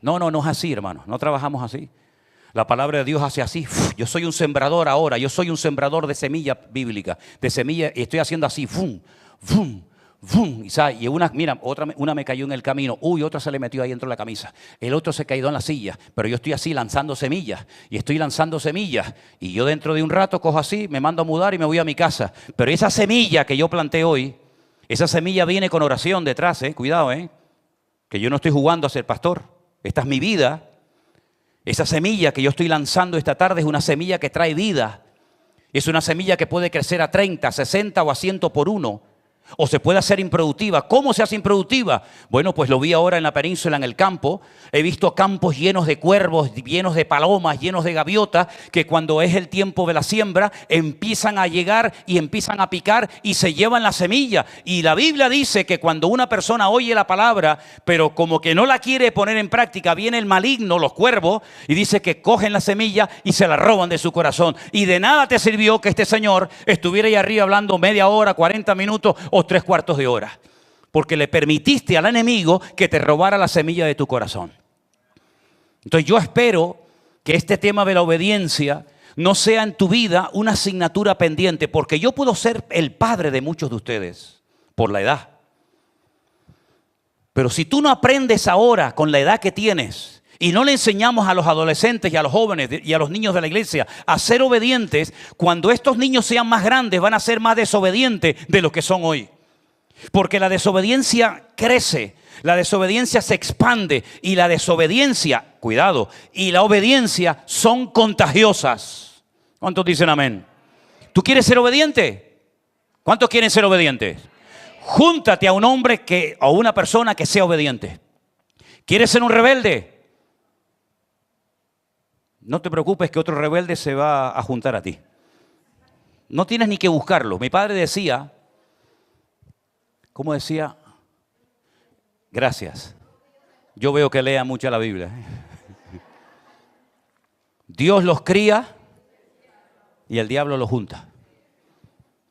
No es así, hermano, no trabajamos así. La palabra de Dios hace así. Yo soy un sembrador ahora, yo soy un sembrador de semilla bíblica, de semilla, y estoy haciendo así, ¡fum! ¡Fum! ¡Fum! Y una me cayó en el camino. Otra se le metió ahí dentro de la camisa. El otro se cayó en la silla. Pero yo estoy así lanzando semillas. Y estoy lanzando semillas. Y yo dentro de un rato cojo así, me mando a mudar y me voy a mi casa. Pero esa semilla que yo planté hoy, esa semilla viene con oración detrás, cuidado, que yo no estoy jugando a ser pastor. Esta es mi vida. Esa semilla que yo estoy lanzando esta tarde es una semilla que trae vida. Es una semilla que puede crecer a 30, 60 o a 100 por uno. O se puede hacer improductiva. ¿Cómo se hace improductiva? Bueno, pues lo vi ahora en la península, en el campo. He visto campos llenos de cuervos, llenos de palomas, llenos de gaviotas, que cuando es el tiempo de la siembra empiezan a llegar y empiezan a picar y se llevan la semilla. Y la Biblia dice que cuando una persona oye la palabra, pero como que no la quiere poner en práctica, viene el maligno, los cuervos, y dice que cogen la semilla y se la roban de su corazón. Y de nada te sirvió que este señor estuviera ahí arriba hablando media hora, 40 minutos o 3/4 de hora, porque le permitiste al enemigo que te robara la semilla de tu corazón. Entonces yo espero que este tema de la obediencia no sea en tu vida una asignatura pendiente, porque yo puedo ser el padre de muchos de ustedes por la edad. Pero si tú no aprendes ahora con la edad que tienes y no le enseñamos a los adolescentes y a los jóvenes y a los niños de la iglesia a ser obedientes, cuando estos niños sean más grandes van a ser más desobedientes de lo que son hoy. Porque la desobediencia crece. La desobediencia se expande y la desobediencia, cuidado, y la obediencia son contagiosas. ¿Cuántos dicen amén? ¿Tú quieres ser obediente? ¿Cuántos quieren ser obedientes? Júntate a un hombre o una persona que sea obediente. ¿Quieres ser un rebelde? No te preocupes que otro rebelde se va a juntar a ti. No tienes ni que buscarlo. Mi padre decía, ¿cómo decía? Gracias. Yo veo que lea mucho la Biblia. Dios los cría y el diablo los junta.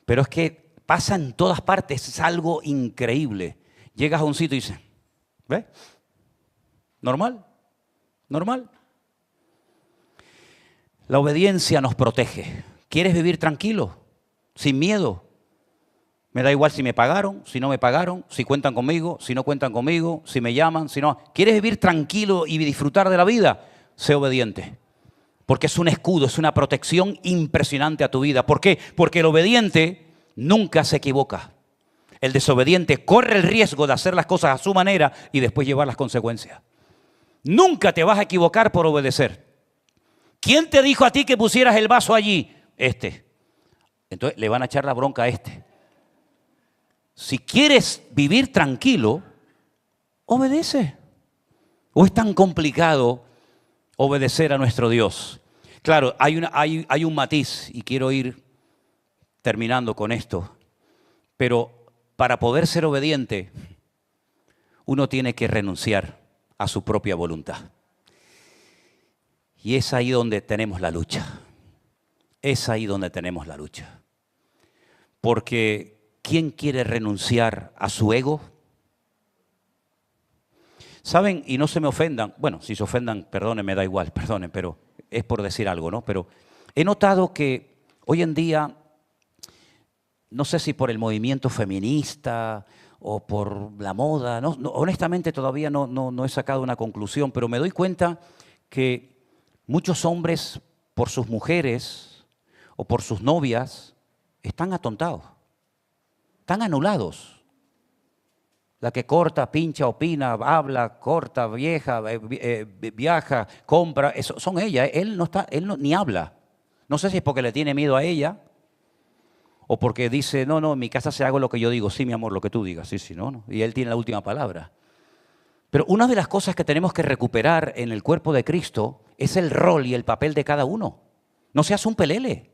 Pero es que pasa en todas partes, es algo increíble. Llegas a un sitio y dices, ¿ves? Normal, normal. La obediencia nos protege. ¿Quieres vivir tranquilo? Sin miedo. Me da igual si me pagaron, si no me pagaron, si cuentan conmigo, si no cuentan conmigo, si me llaman, si no. ¿Quieres vivir tranquilo y disfrutar de la vida? Sé obediente. Porque es un escudo, es una protección impresionante a tu vida. ¿Por qué? Porque el obediente nunca se equivoca. El desobediente corre el riesgo de hacer las cosas a su manera y después llevar las consecuencias. Nunca te vas a equivocar por obedecer. ¿Quién te dijo a ti que pusieras el vaso allí? Entonces le van a echar la bronca a este. Si quieres vivir tranquilo, obedece. ¿O es tan complicado obedecer a nuestro Dios? Claro, hay un matiz y quiero ir terminando con esto. Pero para poder ser obediente, uno tiene que renunciar a su propia voluntad. Y es ahí donde tenemos la lucha. Es ahí donde tenemos la lucha. Porque ¿quién quiere renunciar a su ego? ¿Saben? Y no se me ofendan. Bueno, si se ofendan, perdonen, me da igual, perdonen, pero es por decir algo, ¿no? Pero he notado que hoy en día, no sé si por el movimiento feminista o por la moda, honestamente todavía no he sacado una conclusión, pero me doy cuenta que muchos hombres, por sus mujeres o por sus novias, están atontados, están anulados. La que corta, pincha, opina, habla, corta, viaja, compra, eso son ellas. Él ni habla. No sé si es porque le tiene miedo a ella o porque dice, no, en mi casa se hago lo que yo digo. Sí, mi amor, lo que tú digas. Sí, no. Y él tiene la última palabra. Pero una de las cosas que tenemos que recuperar en el cuerpo de Cristo es el rol y el papel de cada uno. No seas un pelele.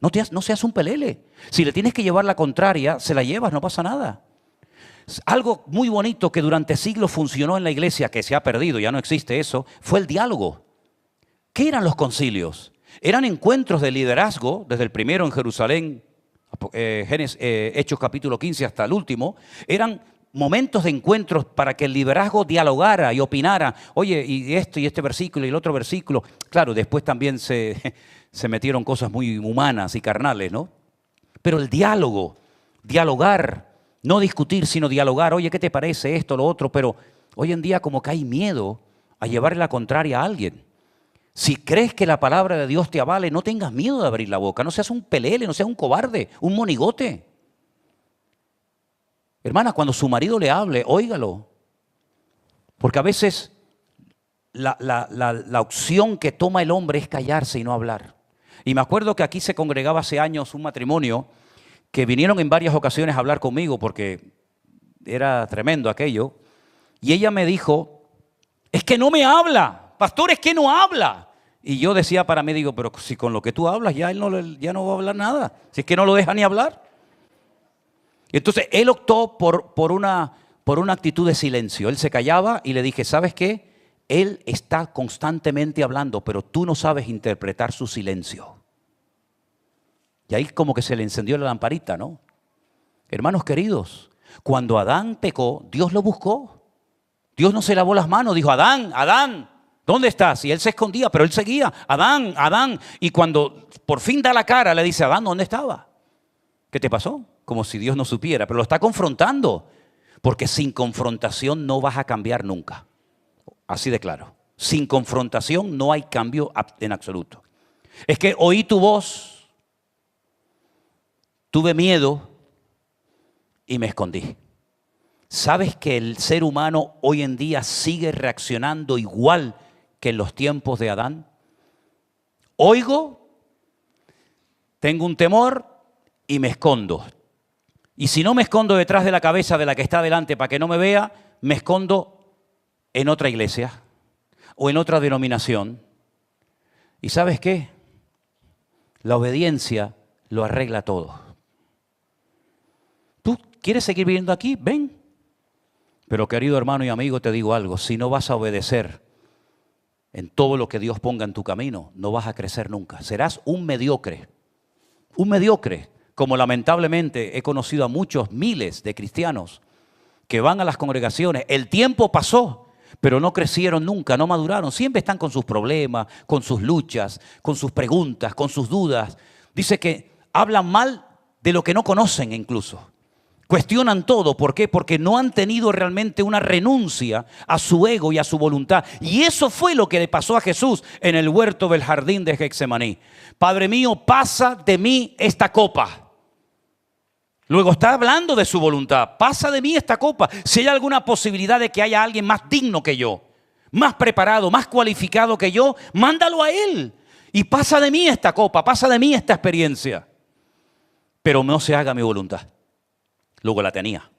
No seas un pelele. Si le tienes que llevar la contraria, se la llevas, no pasa nada. Algo muy bonito que durante siglos funcionó en la iglesia, que se ha perdido, ya no existe eso, fue el diálogo. ¿Qué eran los concilios? Eran encuentros de liderazgo, desde el primero en Jerusalén, Hechos capítulo 15 hasta el último. Eran momentos de encuentros para que el liderazgo dialogara y opinara. Oye, y este versículo y el otro versículo. Claro, después también se metieron cosas muy humanas y carnales, ¿no? Pero el diálogo, dialogar, no discutir, sino dialogar. Oye, ¿qué te parece esto, lo otro? Pero hoy en día como que hay miedo a llevarle la contraria a alguien. Si crees que la palabra de Dios te avale, no tengas miedo de abrir la boca. No seas un pelele, no seas un cobarde, un monigote. Hermana, cuando su marido le hable, óigalo. Porque a veces la opción que toma el hombre es callarse y no hablar. Y me acuerdo que aquí se congregaba hace años un matrimonio que vinieron en varias ocasiones a hablar conmigo porque era tremendo aquello. Y ella me dijo, es que no me habla, pastor, es que no habla. Y yo decía para mí, digo, pero si con lo que tú hablas ya él ya no va a hablar nada, si es que no lo deja ni hablar. Entonces él optó por una actitud de silencio. Él se callaba y le dije, ¿sabes qué? Él está constantemente hablando, pero tú no sabes interpretar su silencio. Y ahí como que se le encendió la lamparita, ¿no? Hermanos queridos, cuando Adán pecó, Dios lo buscó. Dios no se lavó las manos, dijo, Adán, ¿dónde estás? Y él se escondía, pero él seguía, Adán. Y cuando por fin da la cara, le dice, Adán, ¿dónde estaba? ¿Qué te pasó? Como si Dios no supiera, pero lo está confrontando. Porque sin confrontación no vas a cambiar nunca. Así de claro. Sin confrontación no hay cambio en absoluto. Es que oí tu voz, tuve miedo y me escondí. ¿Sabes que el ser humano hoy en día sigue reaccionando igual que en los tiempos de Adán? Oigo, tengo un temor y me escondo. Y si no me escondo detrás de la cabeza de la que está delante para que no me vea, me escondo en otra iglesia o en otra denominación. ¿Y sabes qué? La obediencia lo arregla todo. ¿Tú quieres seguir viviendo aquí? Ven. Pero querido hermano y amigo, te digo algo, si no vas a obedecer en todo lo que Dios ponga en tu camino, no vas a crecer nunca. Serás un mediocre, como lamentablemente he conocido a muchos miles de cristianos que van a las congregaciones. El tiempo pasó, pero no crecieron nunca, no maduraron. Siempre están con sus problemas, con sus luchas, con sus preguntas, con sus dudas. Dice que hablan mal de lo que no conocen incluso. Cuestionan todo. ¿Por qué? Porque no han tenido realmente una renuncia a su ego y a su voluntad. Y eso fue lo que le pasó a Jesús en el huerto del jardín de Getsemaní. Padre mío, pasa de mí esta copa. Luego está hablando de su voluntad. Pasa de mí esta copa. Si hay alguna posibilidad de que haya alguien más digno que yo, más preparado, más cualificado que yo, mándalo a él. Y pasa de mí esta copa, pasa de mí esta experiencia. Pero no se haga mi voluntad. Luego la tenía,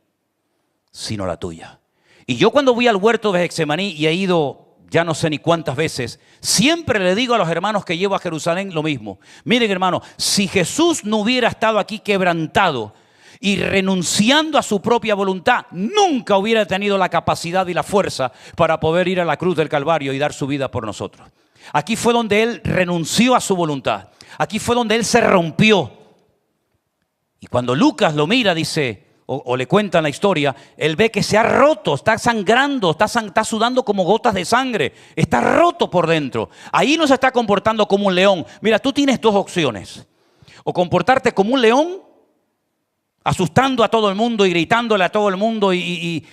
sino la tuya. Y yo cuando voy al huerto de Getsemaní y he ido ya no sé ni cuántas veces, siempre le digo a los hermanos que llevo a Jerusalén lo mismo. Miren, hermano, si Jesús no hubiera estado aquí quebrantado y renunciando a su propia voluntad, nunca hubiera tenido la capacidad y la fuerza para poder ir a la cruz del Calvario y dar su vida por nosotros. Aquí fue donde Él renunció a su voluntad. Aquí fue donde Él se rompió. Y cuando Lucas lo mira, dice, o le cuentan la historia, él ve que se ha roto, está sangrando, está sudando como gotas de sangre, está roto por dentro. Ahí no se está comportando como un león. Mira, tú tienes dos opciones. O comportarte como un león, asustando a todo el mundo y gritándole a todo el mundo y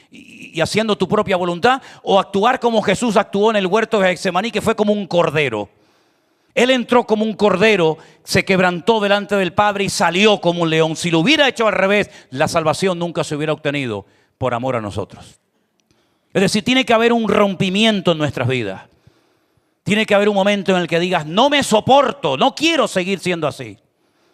haciendo tu propia voluntad, o actuar como Jesús actuó en el huerto de Getsemaní, que fue como un cordero. Él entró como un cordero, se quebrantó delante del Padre y salió como un león. Si lo hubiera hecho al revés, la salvación nunca se hubiera obtenido por amor a nosotros. Es decir, tiene que haber un rompimiento en nuestras vidas. Tiene que haber un momento en el que digas, no me soporto, no quiero seguir siendo así.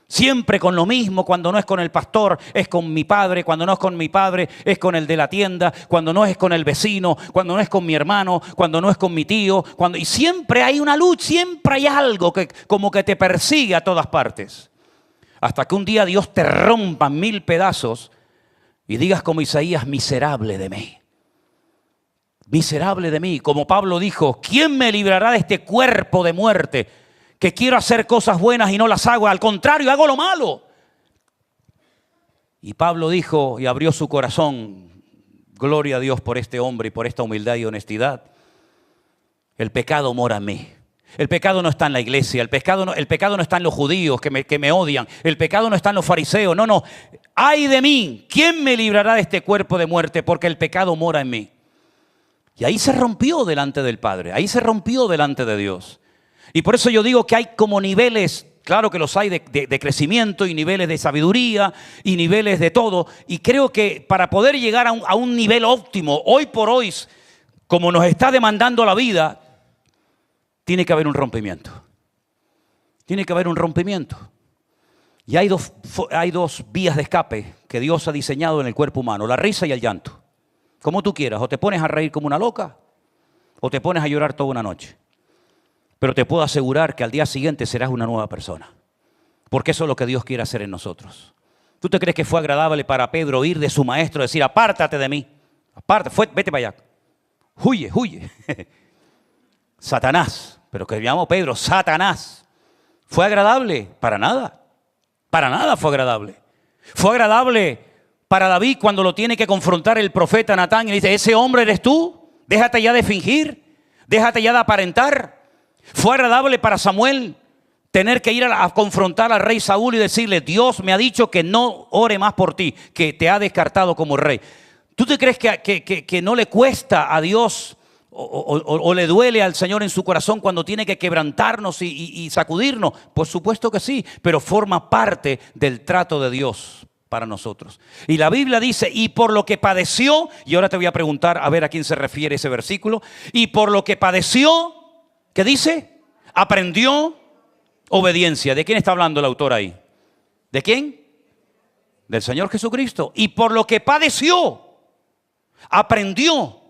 Siempre con lo mismo, cuando no es con el pastor, es con mi padre, cuando no es con mi padre, es con el de la tienda, cuando no es con el vecino, cuando no es con mi hermano, cuando no es con mi tío, y siempre hay una lucha, siempre hay algo que como que te persigue a todas partes. Hasta que un día Dios te rompa en 1000 pedazos y digas como Isaías, miserable de mí. Miserable de mí. Como Pablo dijo, ¿quién me librará de este cuerpo de muerte? Que quiero hacer cosas buenas y no las hago, al contrario, hago lo malo. Y Pablo dijo y abrió su corazón, gloria a Dios por este hombre y por esta humildad y honestidad. El pecado mora en mí. El pecado no está en la iglesia, el pecado no está en los judíos que me odian, el pecado no está en los fariseos, no. ¡Ay de mí! ¿Quién me librará de este cuerpo de muerte? Porque el pecado mora en mí. Y ahí se rompió delante del Padre, ahí se rompió delante de Dios. Y por eso yo digo que hay como niveles, claro que los hay de crecimiento y niveles de sabiduría y niveles de todo. Y creo que para poder llegar a un nivel óptimo, hoy por hoy, como nos está demandando la vida, tiene que haber un rompimiento. Tiene que haber un rompimiento. Y hay dos vías de escape que Dios ha diseñado en el cuerpo humano, la risa y el llanto. Como tú quieras, o te pones a reír como una loca, o te pones a llorar toda una noche. Pero te puedo asegurar que al día siguiente serás una nueva persona. Porque eso es lo que Dios quiere hacer en nosotros. ¿Tú te crees que fue agradable para Pedro oír de su maestro decir, apártate de mí? Vete para allá. Huye. Satanás. Pero que llamó Pedro, Satanás. ¿Fue agradable? Para nada. Para nada fue agradable. Fue agradable para David cuando lo tiene que confrontar el profeta Natán y le dice, ¿ese hombre eres tú? Déjate ya de fingir. Déjate ya de aparentar. Fue agradable para Samuel tener que ir a confrontar al rey Saúl y decirle, Dios me ha dicho que no ore más por ti, que te ha descartado como rey. ¿Tú te crees que no le cuesta a Dios o le duele al Señor en su corazón cuando tiene que quebrantarnos y sacudirnos? Por supuesto que sí, pero forma parte del trato de Dios para nosotros. Y la Biblia dice, y por lo que padeció, y ahora te voy a preguntar a ver a quién se refiere ese versículo, y por lo que padeció, ¿qué dice? Aprendió obediencia. ¿De quién está hablando el autor ahí? ¿De quién? Del Señor Jesucristo. Y por lo que padeció, aprendió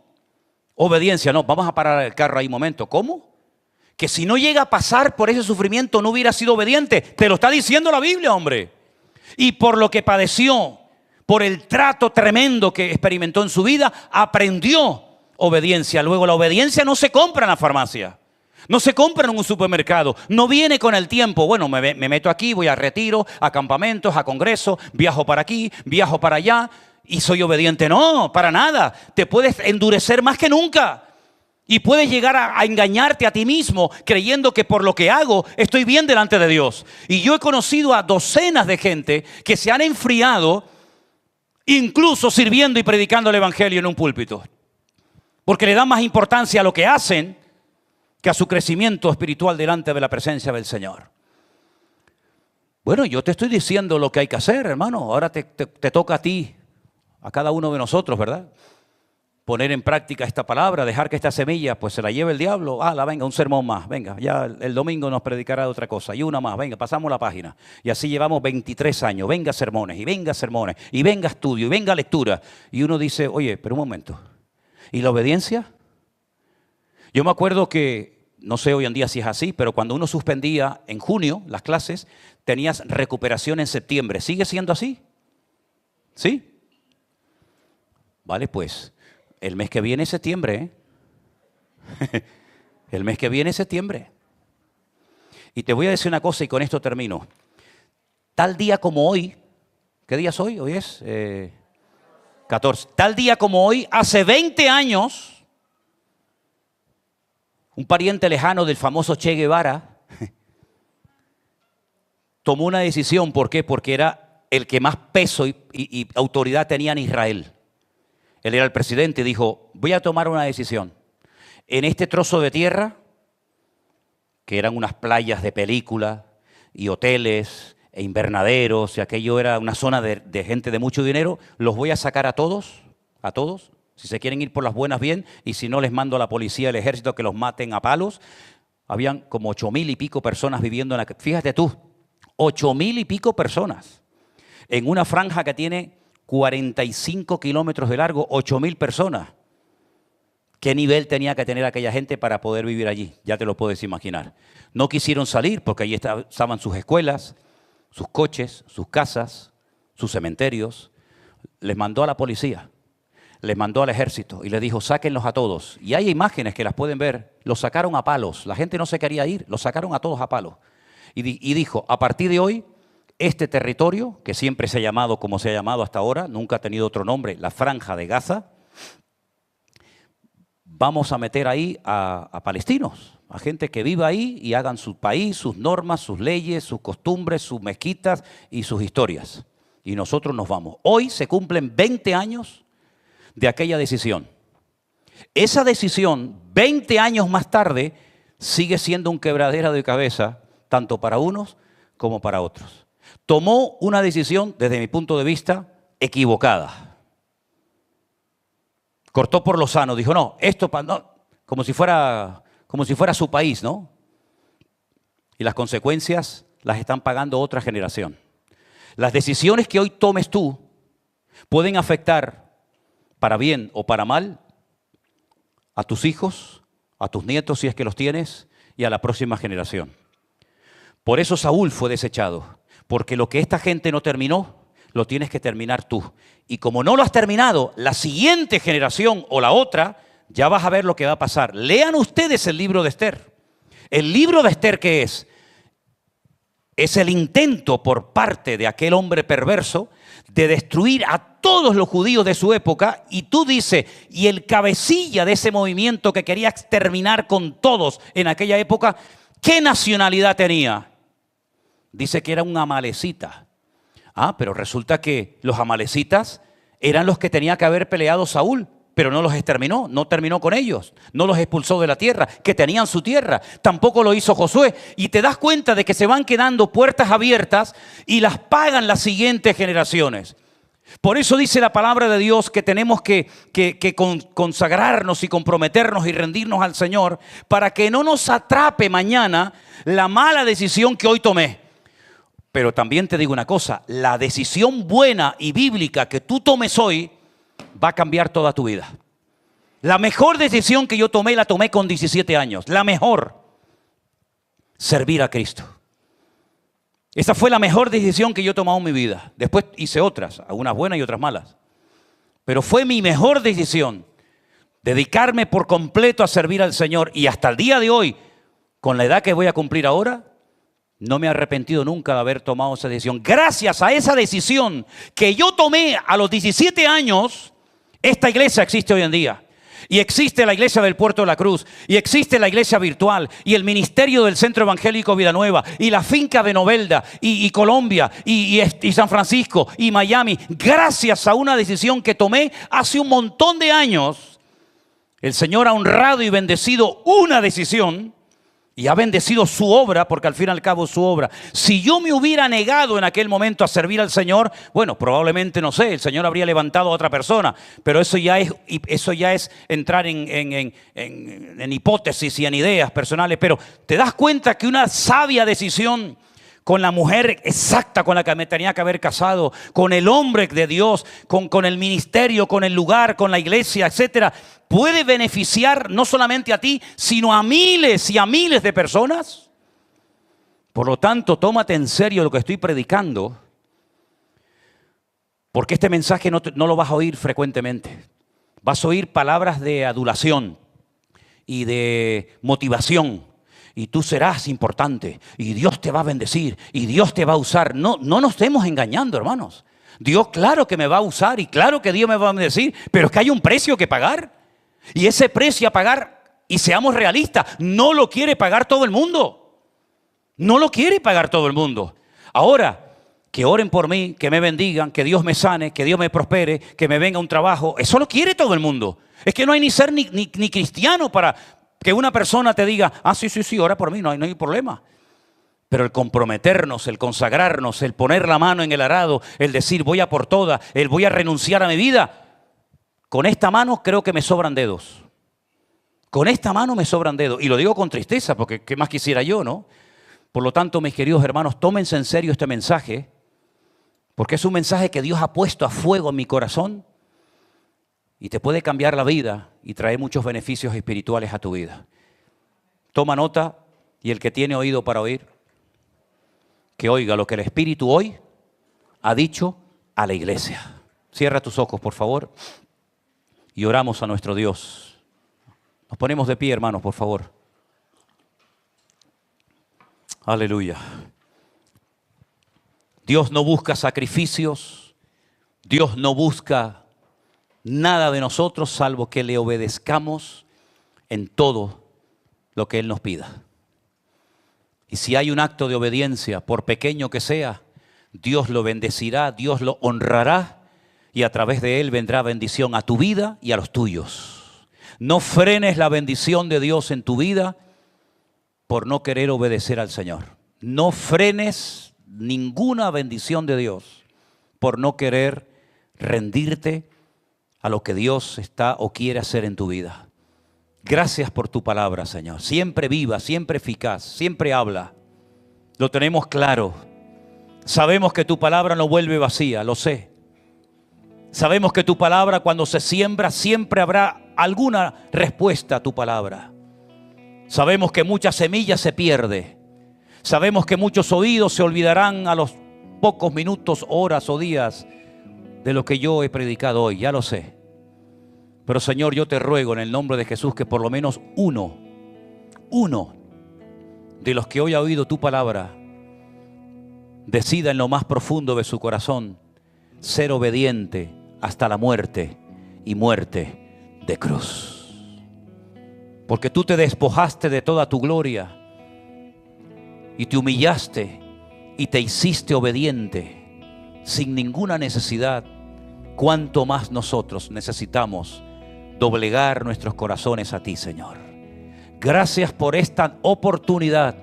obediencia. No, vamos a parar el carro ahí un momento. ¿Cómo? Que si no llega a pasar por ese sufrimiento no hubiera sido obediente. Te lo está diciendo la Biblia, hombre. Y por lo que padeció, por el trato tremendo que experimentó en su vida, aprendió obediencia. Luego, la obediencia no se compra en la farmacia. No se compra en un supermercado, no viene con el tiempo. Bueno, me meto aquí, voy a retiro, a campamentos, a congresos, viajo para aquí, viajo para allá y soy obediente. No, para nada. Te puedes endurecer más que nunca y puedes llegar a engañarte a ti mismo creyendo que por lo que hago estoy bien delante de Dios. Y yo he conocido a docenas de gente que se han enfriado incluso sirviendo y predicando el evangelio en un púlpito, porque le dan más importancia a lo que hacen que a su crecimiento espiritual delante de la presencia del Señor. Bueno, yo te estoy diciendo lo que hay que hacer, hermano. Ahora te toca a ti, a cada uno de nosotros, ¿verdad? Poner en práctica esta palabra, dejar que esta semilla pues se la lleve el diablo. Venga, un sermón más, venga, ya el domingo nos predicará de otra cosa. Y una más, venga, pasamos la página. Y así llevamos 23 años, venga sermones, y venga estudio, y venga lectura. Y uno dice, oye, pero un momento, ¿y la obediencia? Yo me acuerdo que, no sé hoy en día si es así, pero cuando uno suspendía en junio las clases, tenías recuperación en septiembre. ¿Sigue siendo así? ¿Sí? Vale, pues el mes que viene es septiembre, ¿eh? El mes que viene es septiembre. Y te voy a decir una cosa y con esto termino. Tal día como hoy, ¿qué día es hoy? Hoy es 14. Tal día como hoy, hace 20 años... un pariente lejano del famoso Che Guevara tomó una decisión. ¿Por qué? Porque era el que más peso y autoridad tenía en Israel. Él era el presidente y dijo, voy a tomar una decisión. En este trozo de tierra, que eran unas playas de película y hoteles e invernaderos, y aquello era una zona de gente de mucho dinero, los voy a sacar a todos. Si se quieren ir por las buenas, bien, y si no, les mando a la policía, al ejército, que los maten a palos. Habían como 8,000 y pico personas viviendo en la... Fíjate tú, 8,000 y pico personas. En una franja que tiene 45 kilómetros de largo, 8,000 personas. ¿Qué nivel tenía que tener aquella gente para poder vivir allí? Ya te lo puedes imaginar. No quisieron salir porque allí estaban sus escuelas, sus coches, sus casas, sus cementerios. Les mandó a la policía. Les mandó al ejército y les dijo, sáquenlos a todos. Y hay imágenes que las pueden ver. Los sacaron a palos. La gente no se quería ir. Los sacaron a todos a palos. Y dijo, a partir de hoy, este territorio, que siempre se ha llamado como se ha llamado hasta ahora, nunca ha tenido otro nombre, la Franja de Gaza, vamos a meter ahí a palestinos, a gente que viva ahí y hagan su país, sus normas, sus leyes, sus costumbres, sus mezquitas y sus historias. Y nosotros nos vamos. Hoy se cumplen 20 años de aquella decisión. Esa decisión, 20 años más tarde, sigue siendo un quebradero de cabeza, tanto para unos como para otros. Tomó una decisión, desde mi punto de vista, equivocada. Cortó por lo sano, dijo, no, esto no, como si fuera su país, ¿no? Y las consecuencias las están pagando otra generación. Las decisiones que hoy tomes tú pueden afectar para bien o para mal, a tus hijos, a tus nietos si es que los tienes, y a la próxima generación. Por eso Saúl fue desechado, porque lo que esta gente no terminó, lo tienes que terminar tú. Y como no lo has terminado, la siguiente generación o la otra, ya vas a ver lo que va a pasar. Lean ustedes el libro de Esther. El libro de Esther, ¿qué es? Es el intento por parte de aquel hombre perverso de destruir a todos los judíos de su época, y tú dices, y el cabecilla de ese movimiento que quería exterminar con todos en aquella época, ¿qué nacionalidad tenía? Dice que era un amalecita. Pero resulta que los amalecitas eran los que tenía que haber peleado Saúl pero no los exterminó, no terminó con ellos, no los expulsó de la tierra, que tenían su tierra. Tampoco lo hizo Josué. Y te das cuenta de que se van quedando puertas abiertas y las pagan las siguientes generaciones. Por eso dice la palabra de Dios que tenemos que consagrarnos y comprometernos y rendirnos al Señor para que no nos atrape mañana la mala decisión que hoy tomé. Pero también te digo una cosa, la decisión buena y bíblica que tú tomes hoy va a cambiar toda tu vida. La mejor decisión que yo tomé, la tomé con 17 años. La mejor, servir a Cristo. Esa fue la mejor decisión que yo he tomado en mi vida. Después hice otras, algunas buenas y otras malas. Pero fue mi mejor decisión, dedicarme por completo a servir al Señor. Y hasta el día de hoy, con la edad que voy a cumplir ahora, no me he arrepentido nunca de haber tomado esa decisión. Gracias a esa decisión que yo tomé a los 17 años, esta iglesia existe hoy en día. Y existe la iglesia del Puerto de la Cruz, y existe la iglesia virtual, y el ministerio del Centro Evangélico Vida Nueva, y la finca de Novelda, y Colombia, y San Francisco, y Miami. Gracias a una decisión que tomé hace un montón de años, el Señor ha honrado y bendecido una decisión, y ha bendecido su obra, porque al fin y al cabo es su obra. Si yo me hubiera negado en aquel momento a servir al Señor, bueno, probablemente, no sé, el Señor habría levantado a otra persona. Pero eso ya es entrar en hipótesis y en ideas personales. Pero te das cuenta que una sabia decisión con la mujer exacta con la que me tenía que haber casado, con el hombre de Dios, con el ministerio, con el lugar, con la iglesia, etcétera, puede beneficiar no solamente a ti, sino a miles y a miles de personas. Por lo tanto, tómate en serio lo que estoy predicando, porque este mensaje no lo vas a oír frecuentemente. Vas a oír palabras de adulación y de motivación. Y tú serás importante, y Dios te va a bendecir, y Dios te va a usar. No nos estemos engañando, hermanos. Dios claro que me va a usar, y claro que Dios me va a bendecir, pero es que hay un precio que pagar. Y ese precio a pagar, y seamos realistas, no lo quiere pagar todo el mundo. No lo quiere pagar todo el mundo. Ahora, que oren por mí, que me bendigan, que Dios me sane, que Dios me prospere, que me venga un trabajo, eso lo quiere todo el mundo. Es que no hay ni ser ni cristiano para que una persona te diga, sí, ora por mí, no hay problema. Pero el comprometernos, el consagrarnos, el poner la mano en el arado, el decir voy a por todas, el voy a renunciar a mi vida, con esta mano creo que me sobran dedos. Con esta mano me sobran dedos. Y lo digo con tristeza, porque qué más quisiera yo, ¿no? Por lo tanto, mis queridos hermanos, tómense en serio este mensaje, porque es un mensaje que Dios ha puesto a fuego en mi corazón. Y te puede cambiar la vida y traer muchos beneficios espirituales a tu vida. Toma nota, y el que tiene oído para oír, que oiga lo que el Espíritu hoy ha dicho a la iglesia. Cierra tus ojos, por favor, y oramos a nuestro Dios. Nos ponemos de pie, hermanos, por favor. Aleluya. Dios no busca sacrificios, Dios no busca nada de nosotros salvo que le obedezcamos en todo lo que Él nos pida. Y si hay un acto de obediencia, por pequeño que sea, Dios lo bendecirá, Dios lo honrará y a través de Él vendrá bendición a tu vida y a los tuyos. No frenes la bendición de Dios en tu vida por no querer obedecer al Señor. No frenes ninguna bendición de Dios por no querer rendirte a lo que Dios está o quiere hacer en tu vida. Gracias por tu palabra, Señor. Siempre viva, siempre eficaz, siempre habla. Lo tenemos claro. Sabemos que tu palabra no vuelve vacía, lo sé. Sabemos que tu palabra cuando se siembra siempre habrá alguna respuesta a tu palabra. Sabemos que mucha semilla se pierde. Sabemos que muchos oídos se olvidarán a los pocos minutos, horas o días de lo que yo he predicado hoy, ya lo sé. Pero Señor, yo te ruego en el nombre de Jesús que por lo menos uno de los que hoy ha oído tu palabra decida en lo más profundo de su corazón ser obediente hasta la muerte y muerte de cruz. Porque tú te despojaste de toda tu gloria y te humillaste y te hiciste obediente sin ninguna necesidad. Cuánto más nosotros necesitamos doblegar nuestros corazones a ti, Señor. Gracias por esta oportunidad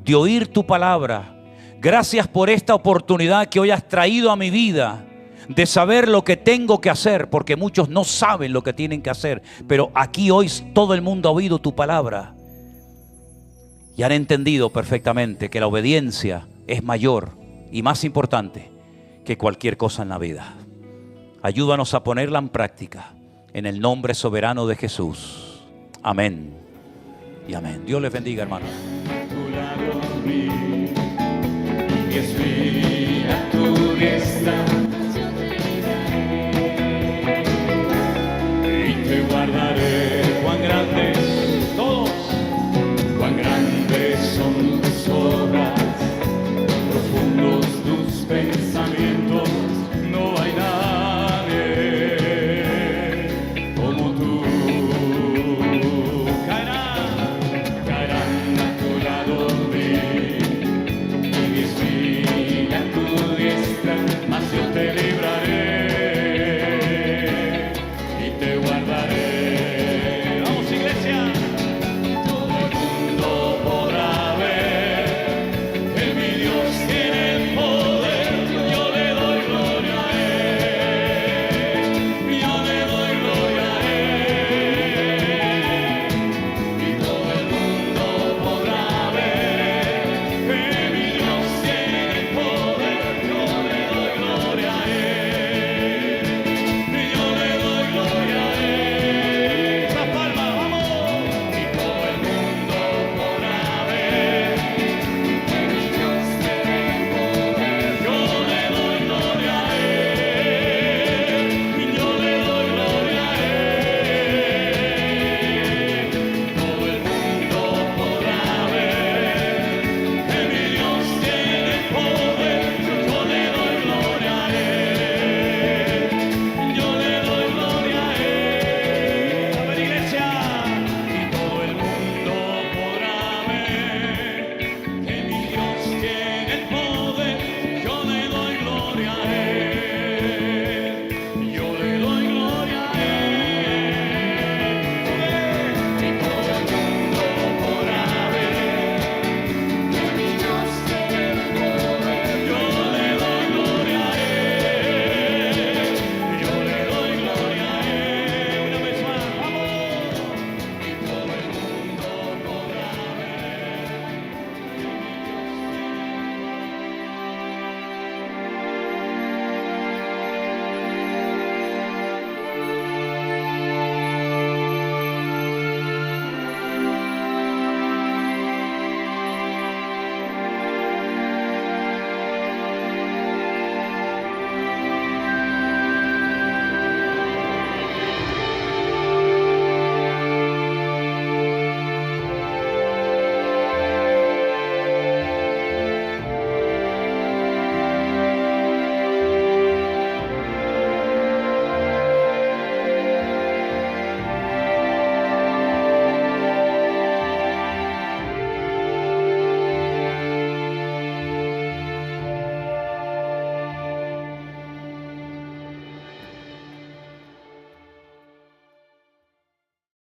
de oír tu palabra. Gracias por esta oportunidad que hoy has traído a mi vida de saber lo que tengo que hacer, porque muchos no saben lo que tienen que hacer, pero aquí hoy todo el mundo ha oído tu palabra y han entendido perfectamente que la obediencia es mayor y más importante que cualquier cosa en la vida. Ayúdanos a ponerla en práctica en el nombre soberano de Jesús. Amén y amén. Dios les bendiga, hermanos. Mi espíritu a tu diestra, y te guardaré. Cuán grandes todos, cuán grandes son tus obras, profundos tus pensamientos, no hay nadie como tú.